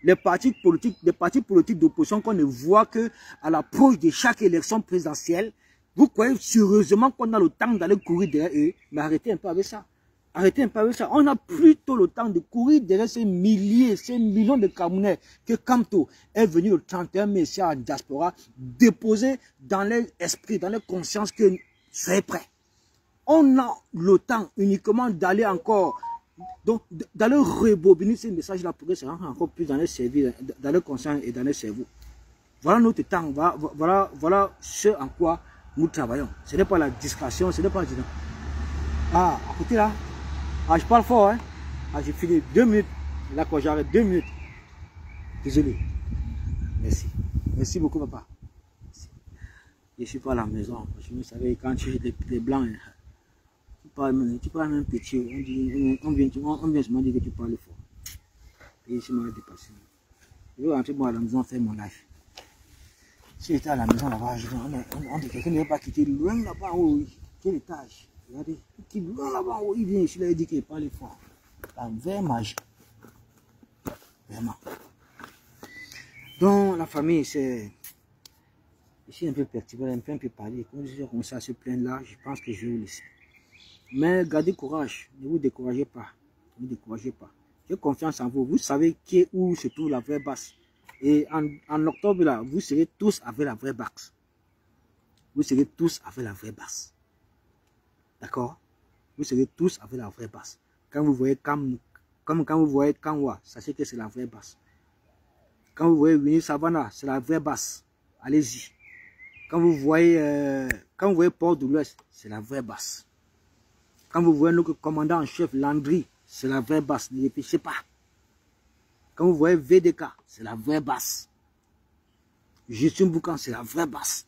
Les partis politiques d'opposition qu'on ne voit que à l'approche de chaque élection présidentielle. Vous croyez sérieusement qu'on a le temps d'aller courir derrière eux? Mais arrêtez un peu avec ça. Arrêtez un peu avec ça. On a plutôt le temps de courir derrière ces milliers, ces millions de Camerounais que Kamto est venu le 31 mai à la diaspora déposer dans leur esprit, dans leur conscience que c'est prêt. On a le temps uniquement d'aller encore, donc d'aller rebobiner ces messages-là pour que ça rentre encore plus dans leur cerveau, dans leur conscience et dans leur cerveau. Voilà notre temps, voilà ce en quoi nous travaillons. Ce n'est pas la discrétion, ce n'est pas... Ah, à côté là. Ah, je parle fort, hein. Ah, j'ai fini 2 minutes. Là, quand j'arrête 2 minutes. Désolé. Merci. Merci beaucoup, papa. Merci. Je ne suis pas à la maison. Je me savais, quand tu es les blancs, hein, tu parles même petit. On vient seulement dire que tu parles fort. Et je m'en ai dépassé. Je vais rentrer moi à la maison faire mon life. Si j'étais à la maison là-bas, on dit quelqu'un ne va pas quitter loin là-bas en haut. Quel étage? Regardez, qui loin là-bas en haut, il vient ici là, il dit qu'il parle fort. La vraie magie. Vraiment. Donc la famille, c'est... Je suis un peu perturbé, un peu parlé. Quand je commence à se plaindre là, je pense que je vais vous laisser. Mais gardez courage, ne vous découragez pas. Ne vous découragez pas. J'ai confiance en vous. Vous savez où se trouve la vraie base. Et en octobre là, vous serez tous avec la vraie base. Vous serez tous avec la vraie base. D'accord? Vous serez tous avec la vraie base. Quand vous voyez comme quand vous voyez Kanwa, sachez que c'est la vraie base. Quand vous voyez Winnie Savannah, c'est la vraie base. Allez-y. Quand vous voyez Port de l'Ouest, c'est la vraie base. Quand vous voyez notre commandant en chef Landry, c'est la vraie base. Ne réfléchissez pas. Quand vous voyez VDK, c'est la vraie base. Justin Boucan, c'est la vraie base.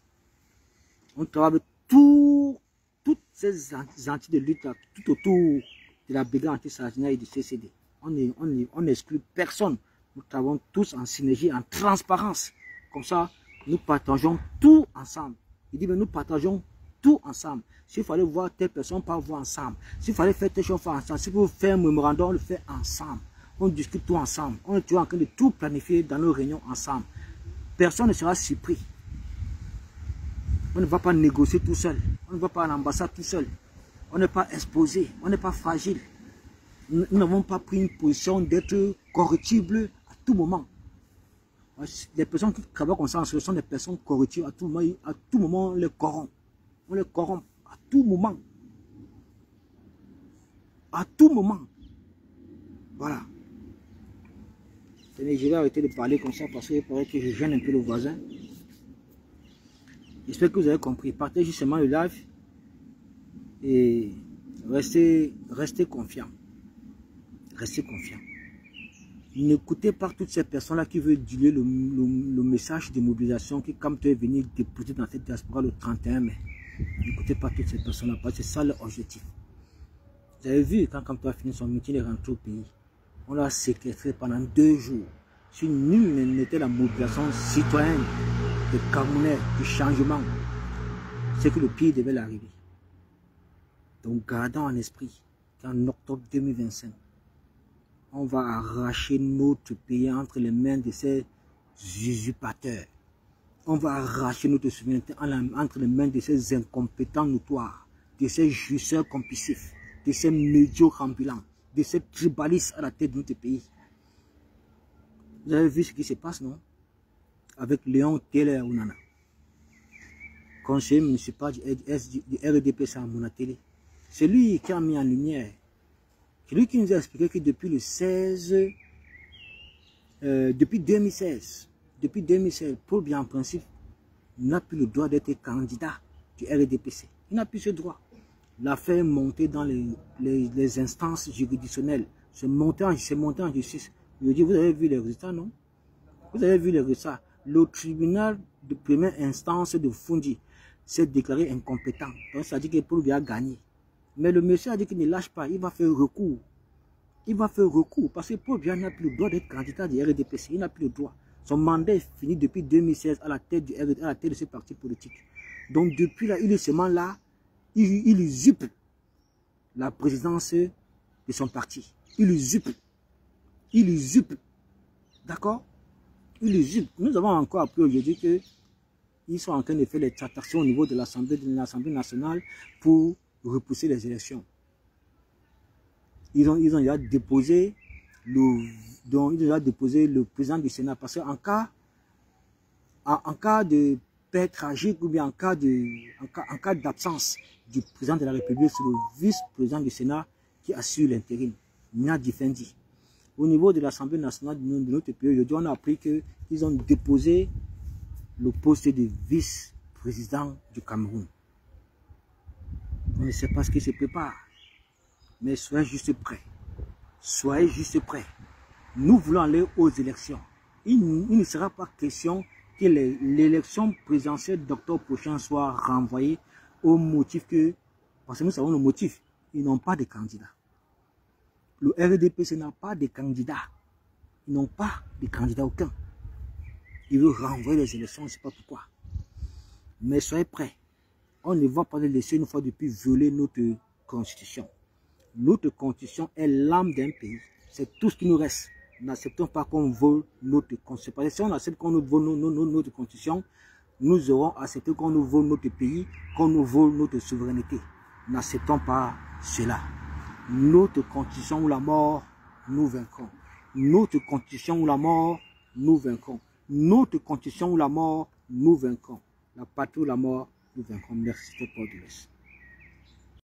On travaille avec toutes ces entités de lutte là, tout autour de la brigade anti-sarrasinat et du CCD. On n'exclut personne. Nous travaillons tous en synergie, en transparence. Comme ça, nous partageons tout ensemble. Il dit, mais nous partageons tout ensemble. S'il fallait voir telle personne, pas voir ensemble. S'il fallait faire telle chose, faire ensemble. S'il faut faire un mémorandum, on le fait ensemble. On discute tout ensemble. On est toujours en train de tout planifier dans nos réunions ensemble. Personne ne sera surpris. On ne va pas négocier tout seul. On ne va pas à l'ambassade tout seul. On n'est pas exposé. On n'est pas fragile. Nous n'avons pas pris une position d'être corruptible à tout moment. Les personnes qui travaillent comme ça, ce sont des personnes corruptibles à tout moment. À tout moment, on les corrompt. On les corrompt à tout moment. À tout moment. Voilà. Je vais arrêter de parler comme ça parce qu'il paraît que je gêne un peu le voisin. J'espère que vous avez compris. Partagez justement le live et restez confiants. Restez confiants. N'écoutez pas toutes ces personnes-là qui veulent diluer le message de mobilisation qui, comme tu es venu déposer dans cette diaspora le 31 mai. N'écoutez pas toutes ces personnes-là parce que c'est ça leur objectif. Vous avez vu quand tu as fini son meeting et rentré au pays, on l'a séquestré pendant 2 jours. Si nul n'était la mobilisation citoyenne de Camerounais, du changement, c'est que le pire devait l'arriver. Donc gardons en esprit qu'en octobre 2025, on va arracher notre pays entre les mains de ces usurpateurs. On va arracher notre souveraineté entre les mains de ces incompétents notoires, de ces jouisseurs compulsifs, de ces médiocres ambulants, de ces tribalistes à la tête de notre pays. Vous avez vu ce qui se passe, non? Avec Léon Taylor Ounana, conseiller municipal du RDPC à Monatélé. C'est lui qui a mis en lumière. C'est lui qui nous a expliqué que depuis le 16, depuis 2016, Paul Biya en principe n'a plus le droit d'être candidat du RDPC. Il n'a plus ce droit. L'affaire est montée dans les instances juridictionnelles. C'est monté en justice. Je dis, vous avez vu les résultats, non? Vous avez vu les résultats. Le tribunal de première instance de Fundi s'est déclaré incompétent. Donc ça dit que Paul Biya a gagné. Mais le monsieur a dit qu'il ne lâche pas, il va faire recours. Il va faire recours parce que Paul Biya n'a plus le droit d'être candidat du RDPC. Il n'a plus le droit. Son mandat est fini depuis 2016 à la tête de ce parti politique. Donc depuis là, il est seulement là, il usurpe la présidence de son parti. Il usurpe. D'accord? Il usurpe. Nous avons encore appris aujourd'hui qu'ils sont en train de faire les tractations au niveau de l'Assemblée nationale pour repousser les élections. Ils ont déjà déposé le président du Sénat parce qu'en cas de perte tragique ou bien en cas d'absence du président de la République, c'est le vice-président du Sénat qui assure l'intérim, Nadi Fendi. Au niveau de l'Assemblée nationale de notre pays, aujourd'hui, on a appris qu'ils ont déposé le poste de vice-président du Cameroun. On ne sait pas ce qui se prépare. Mais soyez juste prêts. Soyez juste prêts. Nous voulons aller aux élections. Il ne sera pas question que l'élection présidentielle d'octobre prochain soit renvoyée au motif que... Parce que nous savons le motif. Ils n'ont pas de candidat. Le RDPC n'a pas de candidat. Ils n'ont pas de candidat aucun. Ils veulent renvoyer les élections, je ne sais pas pourquoi. Mais soyez prêts. On ne va pas les laisser une fois depuis violer notre constitution. Notre constitution est l'âme d'un pays. C'est tout ce qui nous reste. N'acceptons pas qu'on vole notre constitution. Parce que si on accepte qu'on nous vole notre constitution, nous aurons accepté qu'on nous vole notre pays, qu'on nous vole notre souveraineté. N'acceptons pas cela. Notre constitution ou la mort, nous vaincrons. Notre constitution ou la mort, nous vaincrons. Notre constitution ou la mort, nous vaincrons. La patrie ou la mort, nous vaincrons. Merci, c'était Paul de l'Est.